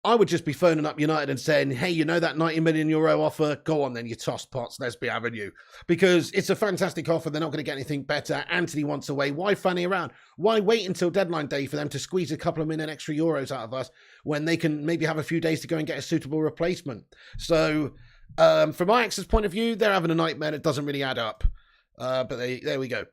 A: I would just be phoning up United and saying, hey, you know that 90 million euro offer? Go on then, you toss pots. Let's be having you. Because it's a fantastic offer. They're not going to get anything better. Antony wants away. Why fanny around? Why wait until deadline day for them to squeeze a couple of million extra euros out of us when they can maybe have a few days to go and get a suitable replacement? So from Ajax's point of view, they're having a nightmare. It doesn't really add up. But there we go.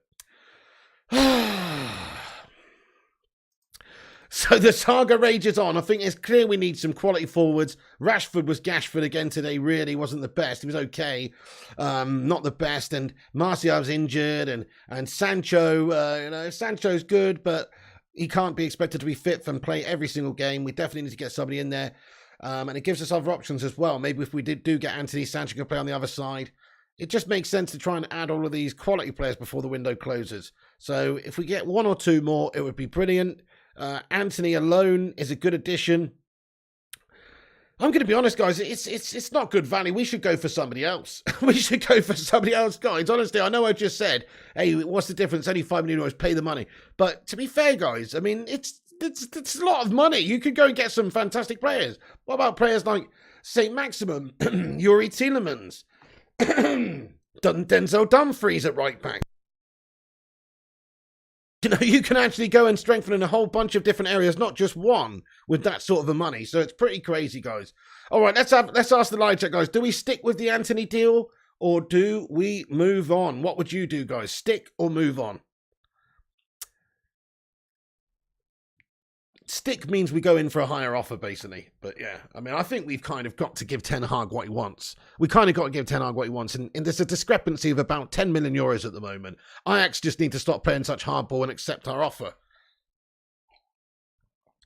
A: So the saga rages on. I think it's clear we need some quality forwards. Rashford was Gashford again today. Really wasn't the best. He was okay, not the best. And Martial was injured, and Sancho. You know, Sancho's good, but he can't be expected to be fit and play every single game. We definitely need to get somebody in there. And it gives us other options as well. Maybe if we do get Antony, Sancho can play on the other side. It just makes sense to try and add all of these quality players before the window closes. So if we get 1 or 2 more, it would be brilliant. Antony alone is a good addition. I'm going to be honest, guys. It's not good value. We should go for somebody else. We should go for somebody else, guys. Honestly, I know I just said, hey, what's the difference? Only €5 million, pay the money. But to be fair, guys, I mean, it's a lot of money. You could go and get some fantastic players. What about players like St. Maximum, Yuri Tielemans, Denzel Dumfries at right back? You know, you can actually go and strengthen in a whole bunch of different areas, not just one, with that sort of a money. So it's pretty crazy, guys. All right, let's ask the live chat, guys. Do we stick with the Antony deal or do we move on? What would you do, guys? Stick or move on? Stick means we go in for a higher offer, basically. But yeah, I mean, I think we've kind of got to give Ten Hag what he wants. We kind of got to give Ten Hag what he wants. And there's a discrepancy of about €10 million at the moment. Ajax just need to stop playing such hardball and accept our offer.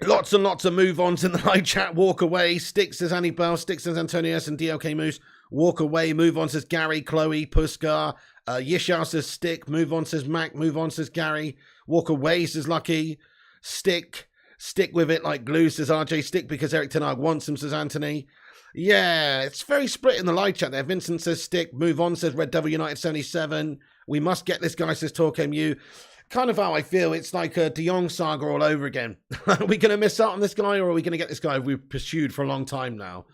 A: Lots and lots of move-ons in the live chat. Walk away. Stick says Annie Bell. Stick says Antonio S. and DLK Moose. Walk away. Move on says Gary, Chloe, Puskar. Yishao says Stick. Move on says Mac. Move on says Gary. Walk away says Lucky. Stick. Stick with it like glue, says RJ. Stick because Eric Ten Hag wants him, says Anthony. Yeah, it's very split in the live chat there. Vincent says Stick. Move on, says Red Devil United 77. We must get this guy, says Talk MU. Kind of how I feel. It's like a De Jong saga all over again. Are we going to miss out on this guy, or are we going to get this guy we've pursued for a long time now?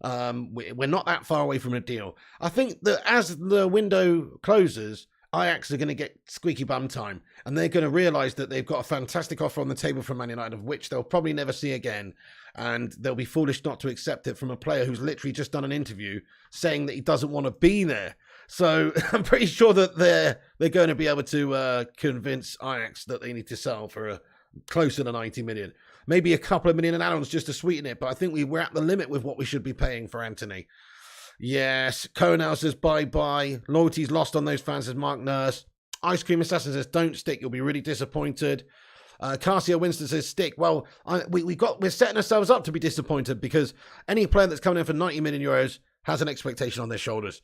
A: We're not that far away from a deal. I think that as the window closes, Ajax are going to get squeaky bum time, and they're going to realise that they've got a fantastic offer on the table from Man United, of which they'll probably never see again, and they'll be foolish not to accept it from a player who's literally just done an interview saying that he doesn't want to be there. So I'm pretty sure that they're going to be able to convince Ajax that they need to sell for closer to 90 million. Maybe a couple of million in add-ons just to sweeten it, but I think we're at the limit with what we should be paying for Antony. Yes, Conal says bye-bye. Loyalty's lost on those fans, says Mark Nurse. Ice Cream Assassin says don't stick, you'll be really disappointed. Carcio Winston says stick. Well, we're setting ourselves up to be disappointed because any player that's coming in for 90 million euros has an expectation on their shoulders.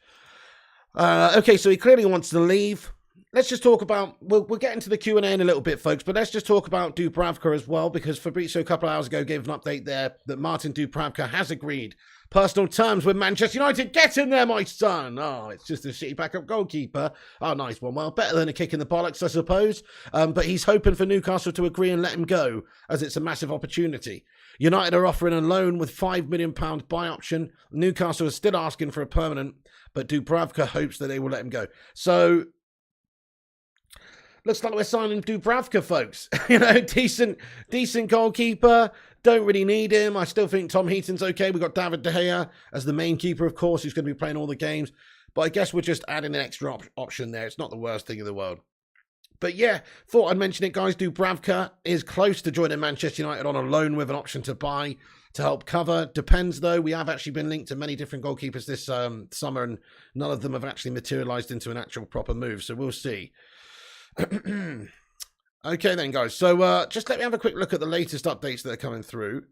A: Okay, so he clearly wants to leave. Let's just talk about, we'll get into the Q&A in a little bit, folks, but let's just talk about Dubravka as well, because Fabrizio a couple of hours ago gave an update there that Martin Dubravka has agreed personal terms with Manchester United. Get in there, my son. Oh, it's just a shitty backup goalkeeper. Oh, nice one. Well, better than a kick in the bollocks, I suppose. But he's hoping for Newcastle to agree and let him go, as it's a massive opportunity. United are offering a loan with £5 million buy option. Newcastle is still asking for a permanent, but Dubravka hopes that they will let him go. So looks like we're signing Dubravka, folks. You know, decent goalkeeper. Don't really need him. I still think Tom Heaton's okay. We've got David De Gea as the main keeper, of course, who's going to be playing all the games. But I guess we're just adding an extra option there. It's not the worst thing in the world. But yeah, thought I'd mention it, guys. Dubravka is close to joining Manchester United on a loan with an option to buy to help cover. Depends, though. We have actually been linked to many different goalkeepers this summer, and none of them have actually materialised into an actual proper move. So we'll see. Okay then, guys, so just let me have a quick look at the latest updates that are coming through.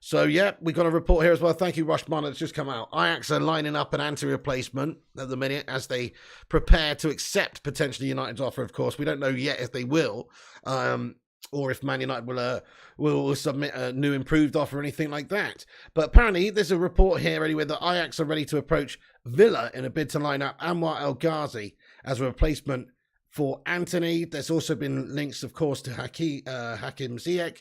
A: So yeah, we got a report here as well. Thank you, Rushman. It's just come out. Ajax are lining up an Antony replacement at the minute as they prepare to accept potentially United's offer. Of course, we don't know yet if they will, or if Man United will submit a new improved offer or anything like that. But apparently there's a report here anyway that Ajax are ready to approach Villa in a bid to line up Anwar El Ghazi as a replacement for Antony. There's also been links, of course, to Hakim Ziyech.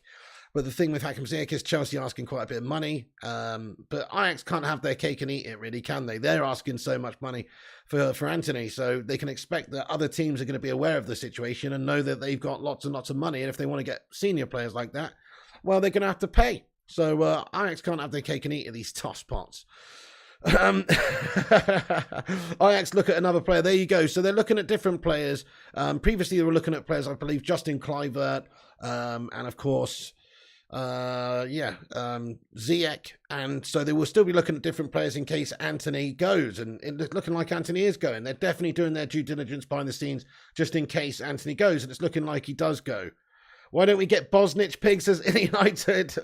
A: But the thing with Hakim Ziyech is Chelsea asking quite a bit of money. But Ajax can't have their cake and eat it, really, can they? They're asking so much money for Antony. So they can expect that other teams are going to be aware of the situation and know that they've got lots and lots of money. And if they want to get senior players like that, well, they're going to have to pay. So Ajax can't have their cake and eat at these toss pots. Ajax look at another player. There you go. So they're looking at different players. Previously they were looking at players, I believe, Justin Kluivert, and of course Ziyech, and so they will still be looking at different players in case Antony goes, and it's looking like Antony is going. They're definitely doing their due diligence behind the scenes just in case Antony goes, and it's looking like he does go. Why don't we get Bosnich Pigs as in United?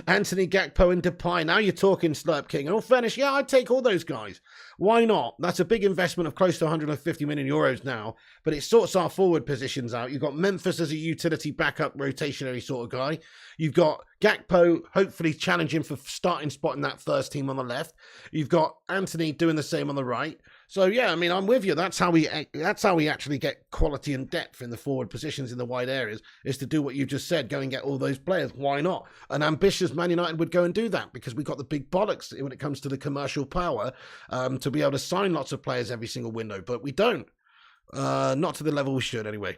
A: Antony, Gakpo and Depay. Now you're talking, Slurp King. In all fairness, yeah, I'd take all those guys. Why not? That's a big investment of close to 150 million euros now, but it sorts our forward positions out. You've got Memphis as a utility backup, rotationary sort of guy. You've got Gakpo hopefully challenging for starting spot in that first team on the left. You've got Antony doing the same on the right. So yeah, I mean, I'm with you. That's how we actually get quality and depth in the forward positions in the wide areas, is to do what you just said, go and get all those players. Why not? An ambitious Man United would go and do that, because we got the big bollocks when it comes to the commercial power to be able to sign lots of players every single window, but we don't. Not to the level we should anyway.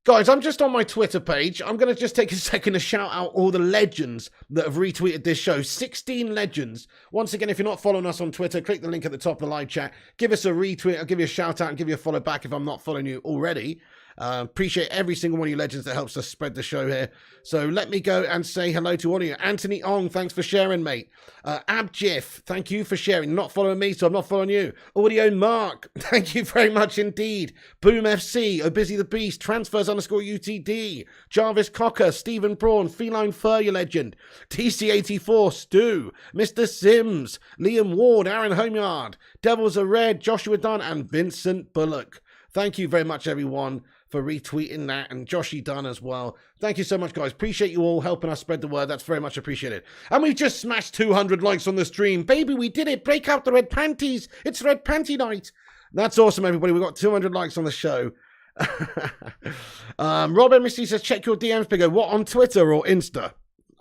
A: Guys, I'm just on my Twitter page. I'm going to just take a second to shout out all the legends that have retweeted this show. 16 legends. Once again, if you're not following us on Twitter, click the link at the top of the live chat. Give us a retweet. I'll give you a shout out and give you a follow back if I'm not following you already. Appreciate every single one of you legends that helps us spread the show here. So let me go and say hello to all of you. Antony Ong, thanks for sharing, mate. Abjif, thank you for sharing. Not following me, so I'm not following you. Audio Mark, thank you very much indeed. Boom FC, Busy the Beast, Transfers _UTD, Jarvis Cocker, Stephen Braun, Feline Furrier Legend, TC84, Stu, Mr. Sims, Liam Ward, Aaron Homeyard, Devils Are Red, Joshua Dunn, and Vincent Bullock. Thank you very much, everyone, for retweeting that, and Joshy Dunn as well. Thank you so much, guys. Appreciate you all helping us spread the word. That's very much appreciated. And we've just smashed 200 likes on the stream. Baby, we did it. Break out the red panties. It's red panty night. That's awesome, everybody. We got 200 likes on the show. Rob MSC says, check your DMs, Biggo. What, on Twitter or Insta?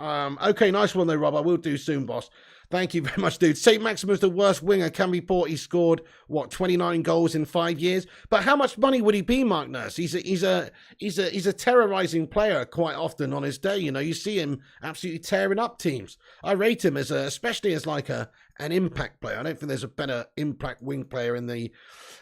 A: Okay, nice one, though, Rob. I will do soon, boss. Thank you very much, dude. St. Maximin's the worst winger can be bought. He scored, 29 goals in 5 years? But how much money would he be, Mark Nurse? He's a terrorizing player quite often on his day. You know, you see him absolutely tearing up teams. I rate him as especially as like an impact player. I don't think there's a better impact wing player in the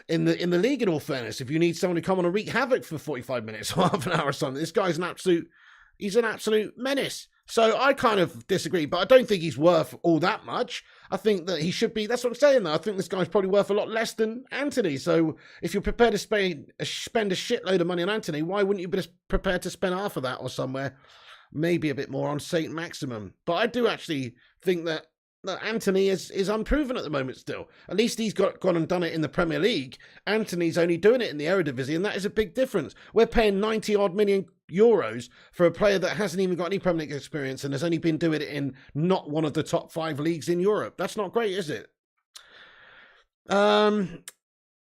A: league, in all fairness. If you need someone to come on and wreak havoc for 45 minutes or half an hour or something, this guy's an absolute menace. So I kind of disagree, but I don't think he's worth all that much. I think that he should be, that's what I'm saying though. I think this guy's probably worth a lot less than Antony. So if you're prepared to spend a shitload of money on Antony, why wouldn't you be prepared to spend half of that or somewhere, maybe a bit more on St. Maximum? But I do actually think that Antony is unproven at the moment still. At least he's gone and done it in the Premier League. Antony's only doing it in the Eredivisie, and that is a big difference. We're paying 90-odd million euros for a player that hasn't even got any Premier League experience and has only been doing it in not one of the top 5 leagues in Europe. That's not great, is it?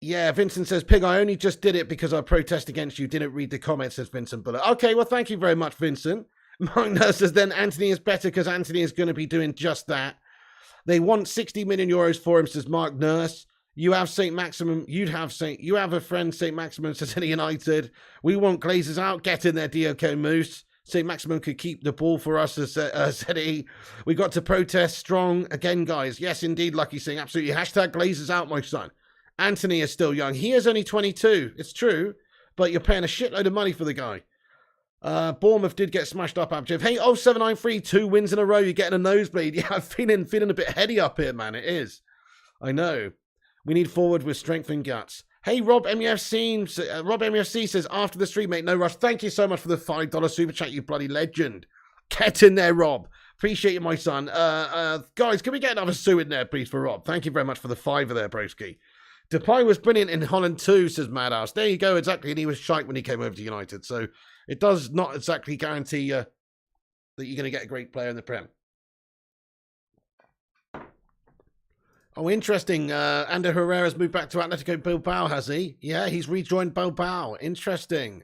A: Yeah, Vincent says, Pig, I only just did it because I protest against you. Didn't read the comments, says Vincent Bullock. Okay, well, thank you very much, Vincent. Mark Nurse says, then Antony is better because Antony is going to be doing just that. They want 60 million euros for him, says Mark Nurse. You have St. Maximum. You have a friend, St. Maximum, says United. We want Glazers out. Get in there, Dioko Moose. St. Maximum could keep the ball for us, said he. We got to protest strong again, guys. Yes, indeed, Lucky Singh. Absolutely. Hashtag Glazers out, my son. Antony is still young. He is only 22. It's true. But you're paying a shitload of money for the guy. Bournemouth did get smashed up, Abjev. Hey, 0793, 2 wins in a row. You're getting a nosebleed. Yeah, I'm feeling a bit heady up here, man. It is. I know. We need forward with strength and guts. Hey, Rob MUFC says, after the stream, mate, no rush. Thank you so much for the $5 super chat, you bloody legend. Get in there, Rob. Appreciate you, my son. Guys, can we get another sue in there, please, for Rob? Thank you very much for the $5 there, broski. Depay was brilliant in Holland too, says Madhouse. There you go, exactly. And he was shite when he came over to United. So it does not exactly guarantee that you're going to get a great player in the Prem. Oh, interesting. Ander Herrera's moved back to Atletico Bilbao, has he? Yeah, he's rejoined Bilbao. Interesting.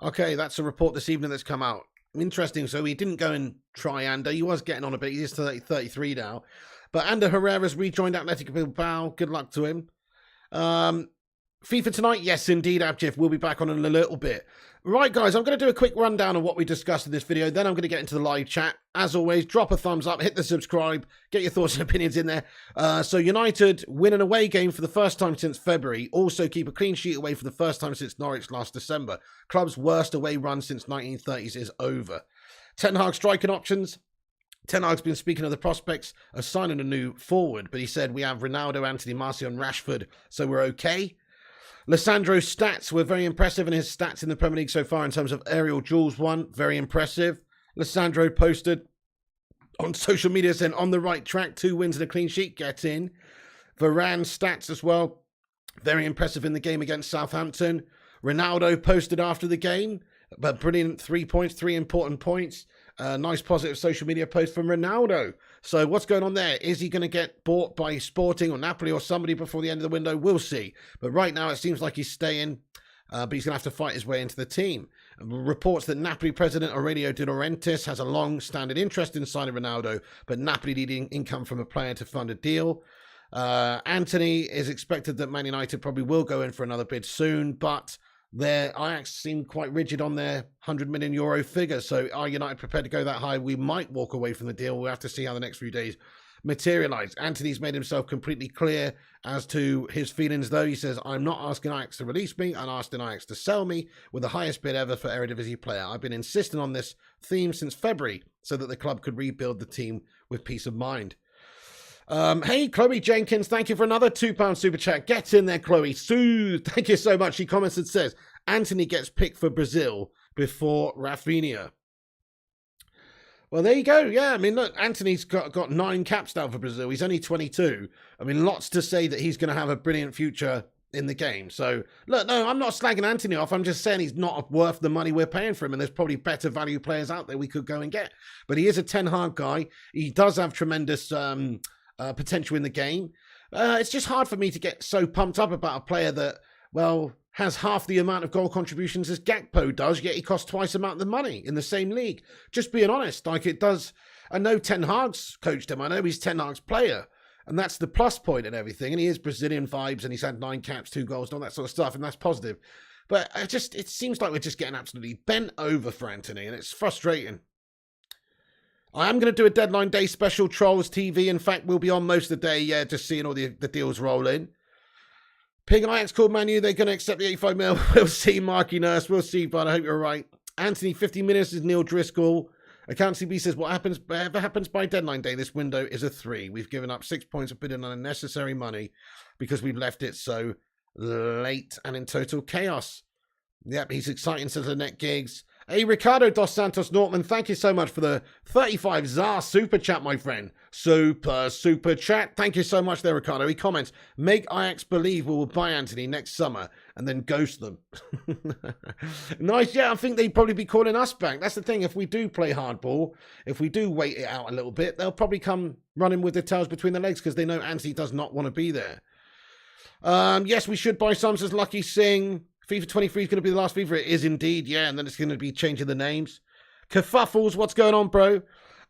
A: Okay, that's a report this evening that's come out. Interesting. So he didn't go and try Ander. He was getting on a bit. He is 33 now. But Ander Herrera's rejoined Atletico Bilbao. Good luck to him. FIFA tonight? Yes, indeed, Abjif. We'll be back on in a little bit. Right, guys, I'm going to do a quick rundown of what we discussed in this video. Then I'm going to get into the live chat. As always, drop a thumbs up, hit the subscribe, get your thoughts and opinions in there. So United win an away game for the first time since February. Also keep a clean sheet away for the first time since Norwich last December. Club's worst away run since 1930s is over. Ten Hag striking options. Ten Hag's been speaking of the prospects of signing a new forward, but he said we have Ronaldo, Antony, Martial and Rashford, so we're okay. Lissandro's stats were very impressive, and his stats in the Premier League so far in terms of aerial duels won, very impressive. Lissandro posted on social media saying, on the right track, 2 wins and a clean sheet, get in. Varane's stats as well, very impressive in the game against Southampton. Ronaldo posted after the game, but brilliant 3 points, 3 important points. Nice positive social media post from Ronaldo. So what's going on there? Is he going to get bought by Sporting or Napoli or somebody before the end of the window? We'll see. But right now it seems like he's staying, but he's going to have to fight his way into the team. Reports that Napoli president Aurelio De Laurentiis has a long-standing interest in signing Ronaldo, but Napoli needing income from a player to fund a deal. Antony is expected that Man United probably will go in for another bid soon, but their Ajax seem quite rigid on their €100 million figure. So are United prepared to go that high? We might walk away from the deal. We'll have to see how the next few days materialise. Antony's made himself completely clear as to his feelings, though. He says, I'm not asking Ajax to release me. I'm asking Ajax to sell me with the highest bid ever for Eredivisie player. I've been insisting on this theme since February so that the club could rebuild the team with peace of mind. Hey, Chloe Jenkins, thank you for another £2 super chat. Get in there, Chloe. Sue, thank you so much. She comments and says, Antony gets picked for Brazil before Rafinha. Well, there you go. Yeah, I mean, look, Antony's got 9 caps down for Brazil. He's only 22. I mean, lots to say that he's going to have a brilliant future in the game. So, look, no, I'm not slagging Antony off. I'm just saying he's not worth the money we're paying for him, and there's probably better value players out there we could go and get. But he is a Ten Hag guy. He does have tremendous potential in the game. It's just hard for me to get so pumped up about a player that, well, has half the amount of goal contributions as Gakpo does, yet he costs twice the amount of the money in the same league. Just being honest, like it does. I know Ten Hag's coached him. I know he's Ten Hag's player, and that's the plus point and everything. And he is Brazilian vibes, and he's had 9 caps, 2 goals, and all that sort of stuff, and that's positive. But it seems like we're just getting absolutely bent over for Antony, and it's frustrating. I am going to do a deadline day special, Trolls TV. In fact, we'll be on most of the day, just seeing all the deals roll in. Ping Ajax called Man U. They're going to accept the 85 mil. We'll see, Marky Nurse. We'll see, but I hope you're right. Anthony, 50 minutes is Neil Driscoll. Accountancy B says, whatever happens by deadline day, this window is a 3. We've given up 6 points of bidding on unnecessary money because we've left it so late and in total chaos. Yep, he's exciting, says Annette Giggs. Hey, Ricardo dos Santos Nortman, thank you so much for the 35 ZAR super chat, my friend. Super chat. Thank you so much there, Ricardo. He comments, make Ajax believe we will buy Antony next summer and then ghost them. Nice. Yeah, I think they'd probably be calling us back. That's the thing. If we do play hardball, if we do wait it out a little bit, they'll probably come running with their tails between their legs because they know Antony does not want to be there. Yes, we should buy some, says Lucky Singh. FIFA 23 is going to be the last FIFA. It is indeed, yeah, and then it's going to be changing the names. Kerfuffles, what's going on, bro?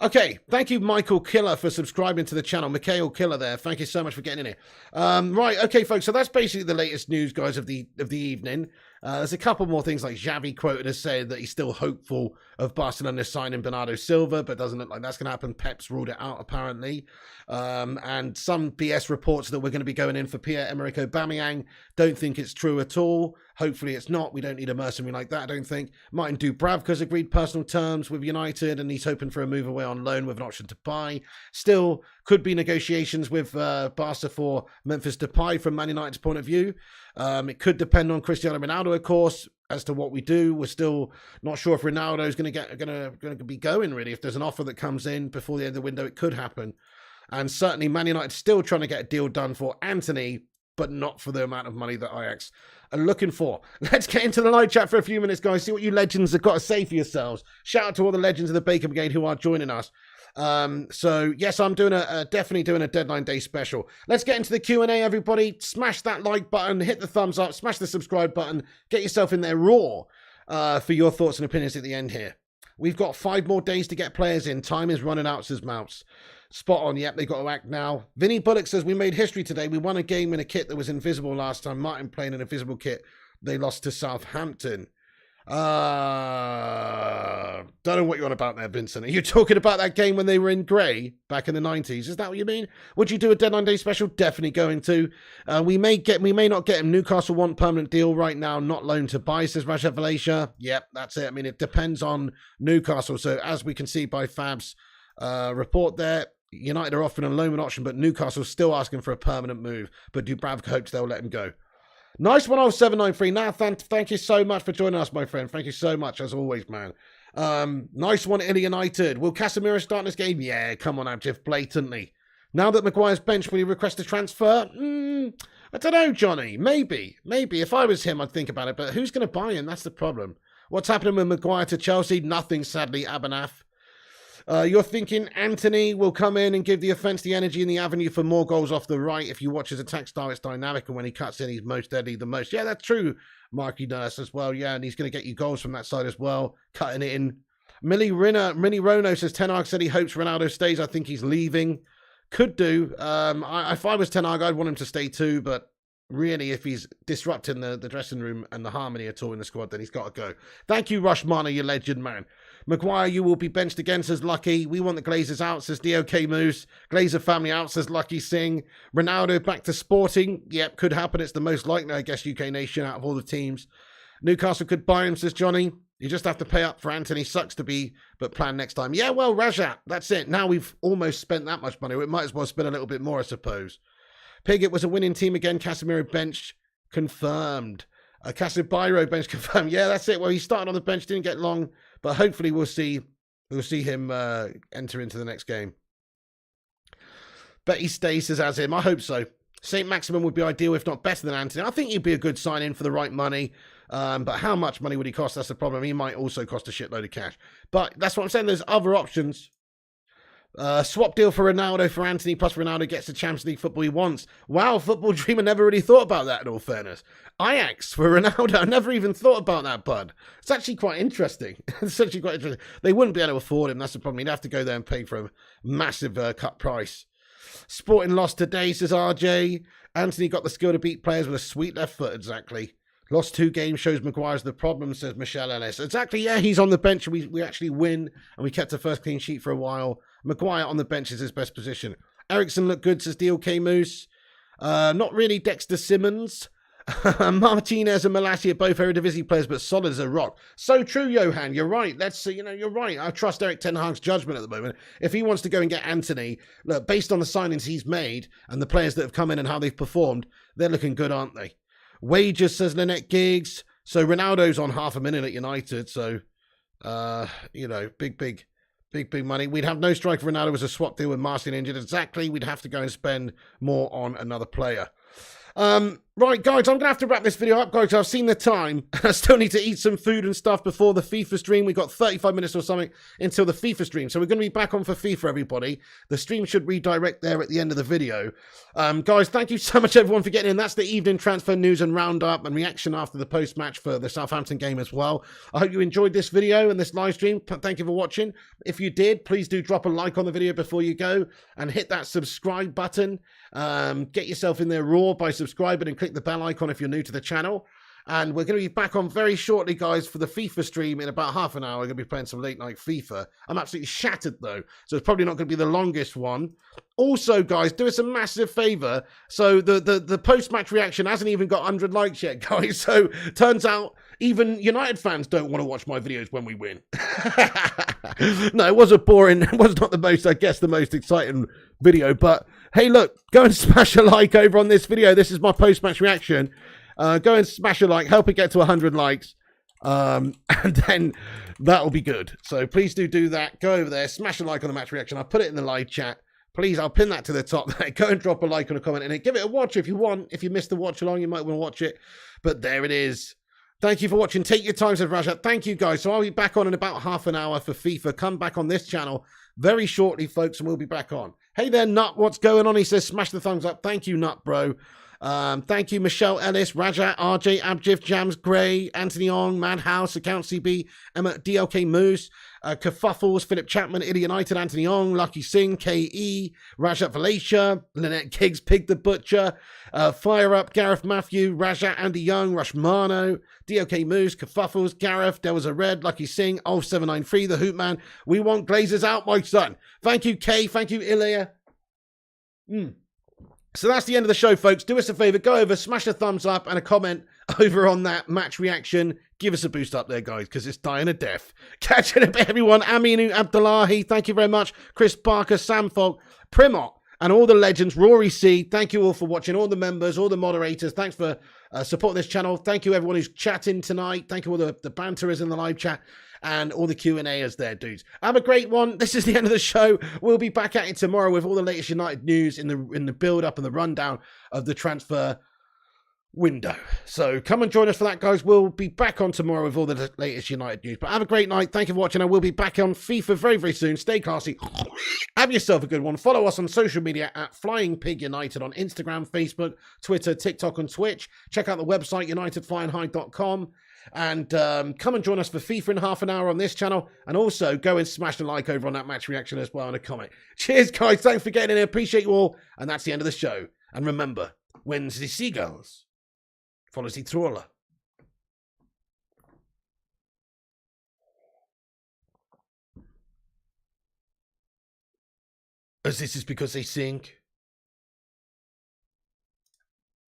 A: Okay, thank you, Michael Killer, for subscribing to the channel. Mikhail Killer there, thank you so much for getting in here. Right, okay, folks, so that's basically the latest news, guys, of the evening. There's a couple more things, like Xavi quoted as saying that he's still hopeful of Barcelona signing Bernardo Silva, but doesn't look like that's going to happen. Pep's ruled it out, apparently. And some BS reports that we're going to be going in for Pierre-Emerick Aubameyang. Don't think it's true at all. Hopefully it's not. We don't need a mercenary like that, I don't think. Martin Dubravka's agreed personal terms with United, and he's hoping for a move away on loan with an option to buy. Still, could be negotiations with Barca for Memphis Depay from Man United's point of view. It could depend on Cristiano Ronaldo, of course, as to what we do. We're still not sure if Ronaldo is going to be going, really. If there's an offer that comes in before the end of the window, it could happen. And certainly Man United still trying to get a deal done for Antony, but not for the amount of money that Ajax are looking for. Let's get into the live chat for a few minutes, guys. See what you legends have got to say for yourselves. Shout out to all the legends of the Baker Brigade who are joining us. So yes, I'm doing definitely doing a deadline day special. Let's get into the Q&A, everybody. Smash that like button, hit the thumbs up, smash the subscribe button, get yourself in there raw for your thoughts and opinions at the end here. We've got 5 more days to get players in. Time is running out, says Mouse. Spot on. Yep, they got to act now. Vinny Bullock says, we made history today. We won a game in a kit that was invisible last time. Martin playing an invisible kit. They lost to Southampton. Don't know what you're on about there, Vincent. Are you talking about that game when they were in grey back in the 90s? Is that what you mean? Would you do a deadline day special? Definitely going to. We may not get him. Newcastle want permanent deal right now, not loan to buy, says Rajat Valencia. Yep, that's it. I mean, it depends on Newcastle. So as we can see by Fab's report there, United are offering a loan option, but Newcastle's still asking for a permanent move. But Dubravka hopes they'll let him go. Nice one, 0793. Nathan, thank you so much for joining us, my friend. Thank you so much, as always, man. Nice one, Italy United. Will Casemiro start this game? Yeah, come on, Abjiff, blatantly. Now that Maguire's bench, will he request a transfer? I don't know, Johnny. Maybe. If I was him, I'd think about it. But who's going to buy him? That's the problem. What's happening with Maguire to Chelsea? Nothing, sadly, Abanaf. You're thinking Antony will come in and give the offence the energy and the avenue for more goals off the right. If you watch his attack style, it's dynamic, and when he cuts in, he's most deadly the most. Yeah, that's true, Marky Nurse, as well. Yeah, and he's going to get you goals from that side as well, cutting it in. Millie Rono says, Ten Hag said he hopes Ronaldo stays. I think he's leaving. Could do. If I was Ten Hag, I'd want him to stay too, but really, if he's disrupting the dressing room and the harmony at all in the squad, then he's got to go. Thank you, Rush Mana, you legend, man. Maguire, you will be benched again, says Lucky. We want the Glazers out, says DOK Moose. Glazer family out, says Lucky Singh. Ronaldo back to Sporting. Yep, could happen. It's the most likely, I guess, UK nation out of all the teams. Newcastle could buy him, says Johnny. You just have to pay up for Antony. Sucks to be, but plan next time. Yeah, well, Rajat, that's it. Now we've almost spent that much money. We might as well spend a little bit more, I suppose. Pig, it was a winning team again. Casemiro bench confirmed. Casemiro bench confirmed. Yeah, that's it. Well, he started on the bench, didn't get long, but hopefully we'll see him enter into the next game. Betty stays as him. I hope so. St. Maximin would be ideal, if not better than Antony. I think he'd be a good sign-in for the right money. But how much money would he cost? That's the problem. He might also cost a shitload of cash. But that's what I'm saying. There's other options. Swap deal for Ronaldo for Antony, plus Ronaldo gets the Champions League football he wants. Wow, Football Dreamer never really thought about that, in all fairness. Ajax for Ronaldo. I never even thought about that, bud. It's actually quite interesting. They wouldn't be able to afford him. That's the problem. He'd have to go there and pay for a massive cut price. Sporting lost today, says RJ. Antony got the skill to beat players with a sweet left foot, exactly. Lost 2 games shows Maguire's the problem, says Michelle Ellis. Exactly, yeah, he's on the bench. We actually win, and we kept the first clean sheet for a while. Maguire on the bench is his best position. Ericsson looked good, says DLK Moose. Not really Dexter Simmons. Martinez and Malassi are both Eredivisie players, but solid as a rock. So true, Johan. You're right. You're right. I trust Eric Ten Hag's judgment at the moment. If he wants to go and get Antony, look, based on the signings he's made and the players that have come in and how they've performed, they're looking good, aren't they? Wages, says Lynette Giggs. So Ronaldo's on half a minute at United. So, big money. We'd have no striker. Ronaldo was a swap deal with Martin injured. Exactly. We'd have to go and spend more on another player. Right, guys, I'm going to have to wrap this video up, guys. I've seen the time. I still need to eat some food and stuff before the FIFA stream. We've got 35 minutes or something until the FIFA stream. So we're going to be back on for FIFA, everybody. The stream should redirect there at the end of the video. Guys, thank you so much, everyone, for getting in. That's the evening transfer news and roundup and reaction after the post-match for the Southampton game as well. I hope you enjoyed this video and this live stream. Thank you for watching. If you did, please do drop a like on the video before you go and hit that subscribe button. Get yourself in there raw by subscribing and click the bell icon if you're new to the channel. And we're going to be back on very shortly, guys, for the FIFA stream in about half an hour. We're going to be playing some late night FIFA. I'm absolutely shattered, though, so it's probably not going to be the longest one. Also, guys, do us a massive favour. So the post-match reaction hasn't even got 100 likes yet, guys. So turns out even United fans don't want to watch my videos when we win. No, it was a boring, it was not the most, I guess, the most exciting video. But hey, look, go and smash a like over on this video. This is my post-match reaction. Go and smash a like, help it get to 100 likes, and then that'll be good. So please do that. Go over there, smash a like on the match reaction. I'll put it in the live chat. Please, I'll pin that to the top there. Go and drop a like and a comment in it. Give it a watch if you want. If you missed the watch along, you might want to watch it. But there it is. Thank you for watching. Take your time, said Rajat. Thank you, guys. So I'll be back on in about half an hour for FIFA. Come back on this channel very shortly, folks, and we'll be back on. Hey there, Nut. What's going on? He says, smash the thumbs up. Thank you, Nut, bro. Thank you, Michelle Ellis, Raja, RJ, Abjif, Jams, Gray, Anthony Ong, Madhouse, Account CB, Emma, DLK Moose, Kerfuffles, Philip Chapman, Idiot United, Anthony Ong, Lucky Singh, KE, Rajat Valacia, Lynette Kiggs, Pig the Butcher, Fire Up, Gareth Matthew, Raja, Andy Young, Rushmano, DLK Moose, Kerfuffles, Gareth, There Was a Red, Lucky Singh, 0793, The Hoot Man. We want Glazers out, my son. Thank you, Kay. Thank you, Ilya. So that's the end of the show, folks. Do us a favour, go over, smash a thumbs up and a comment over on that match reaction. Give us a boost up there, guys, because it's dying a death. Catch you in a bit, everyone. Aminu Abdullahi, thank you very much. Chris Barker, Sam Fogg, Primot, and all the legends. Rory C, thank you all for watching. All the members, all the moderators, thanks for Support this channel. Thank you everyone who's chatting tonight. Thank you all the banterers in the live chat and all the Q&As there, dudes. Have a great one. This is the end of the show. We'll be back at it tomorrow with all the latest United news in the build-up and the rundown of the transfer window. So come and join us for that, guys. We'll be back on tomorrow with all the latest United news. But have a great night. Thank you for watching. I will be back on FIFA very, very soon. Stay classy. Have yourself a good one. Follow us on social media at Flying Pig United on Instagram, Facebook, Twitter, TikTok, and Twitch. Check out the website, unitedflyandhigh.com. And come and join us for FIFA in half an hour on this channel. And also go and smash the like over on that match reaction as well and a comment. Cheers, guys. Thanks for getting in here. Appreciate you all. And that's the end of the show. And remember, when the seagulls follows the trawler. As this is because they sink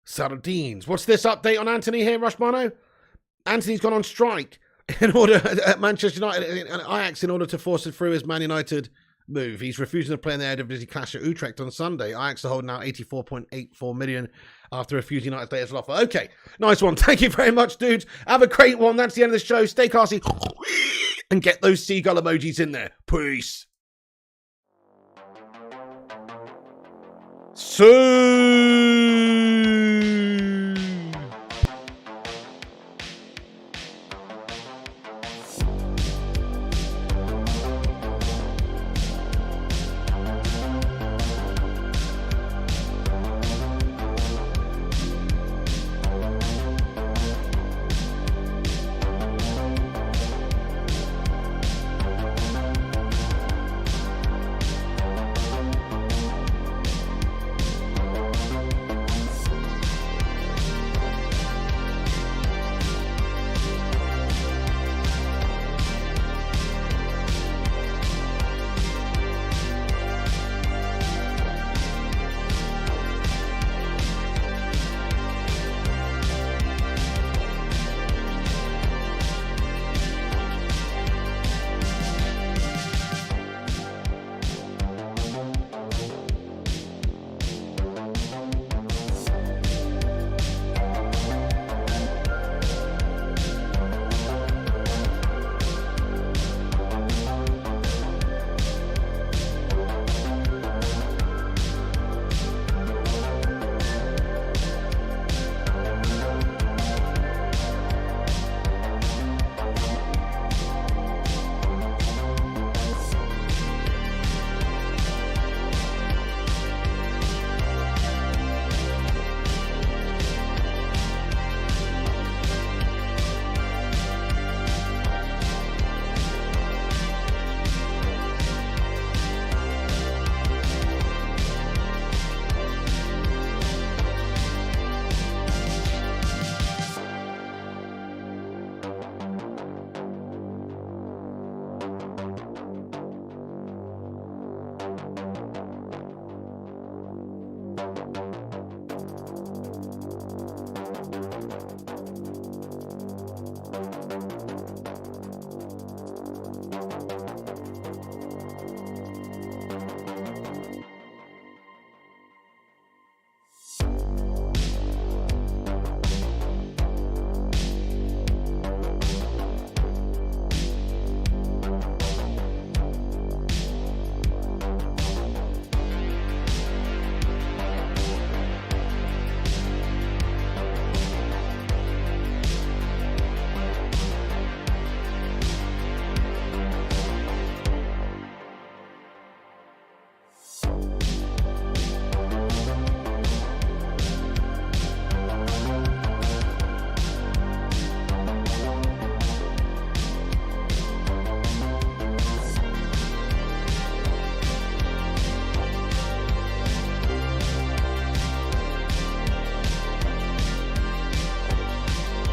A: sardines. What's this update on Antony here, Rushmano? Antony's gone on strike in order at Manchester United and Ajax in order to force it through his Man United move. He's refusing to play in the Eredivisie clash at Utrecht on Sunday. Ajax are holding out 84.84 million after refusing United's latest offer. Okay, nice one. Thank you very much, dudes. Have a great one. That's the end of the show. Stay classy and get those seagull emojis in there. Peace. So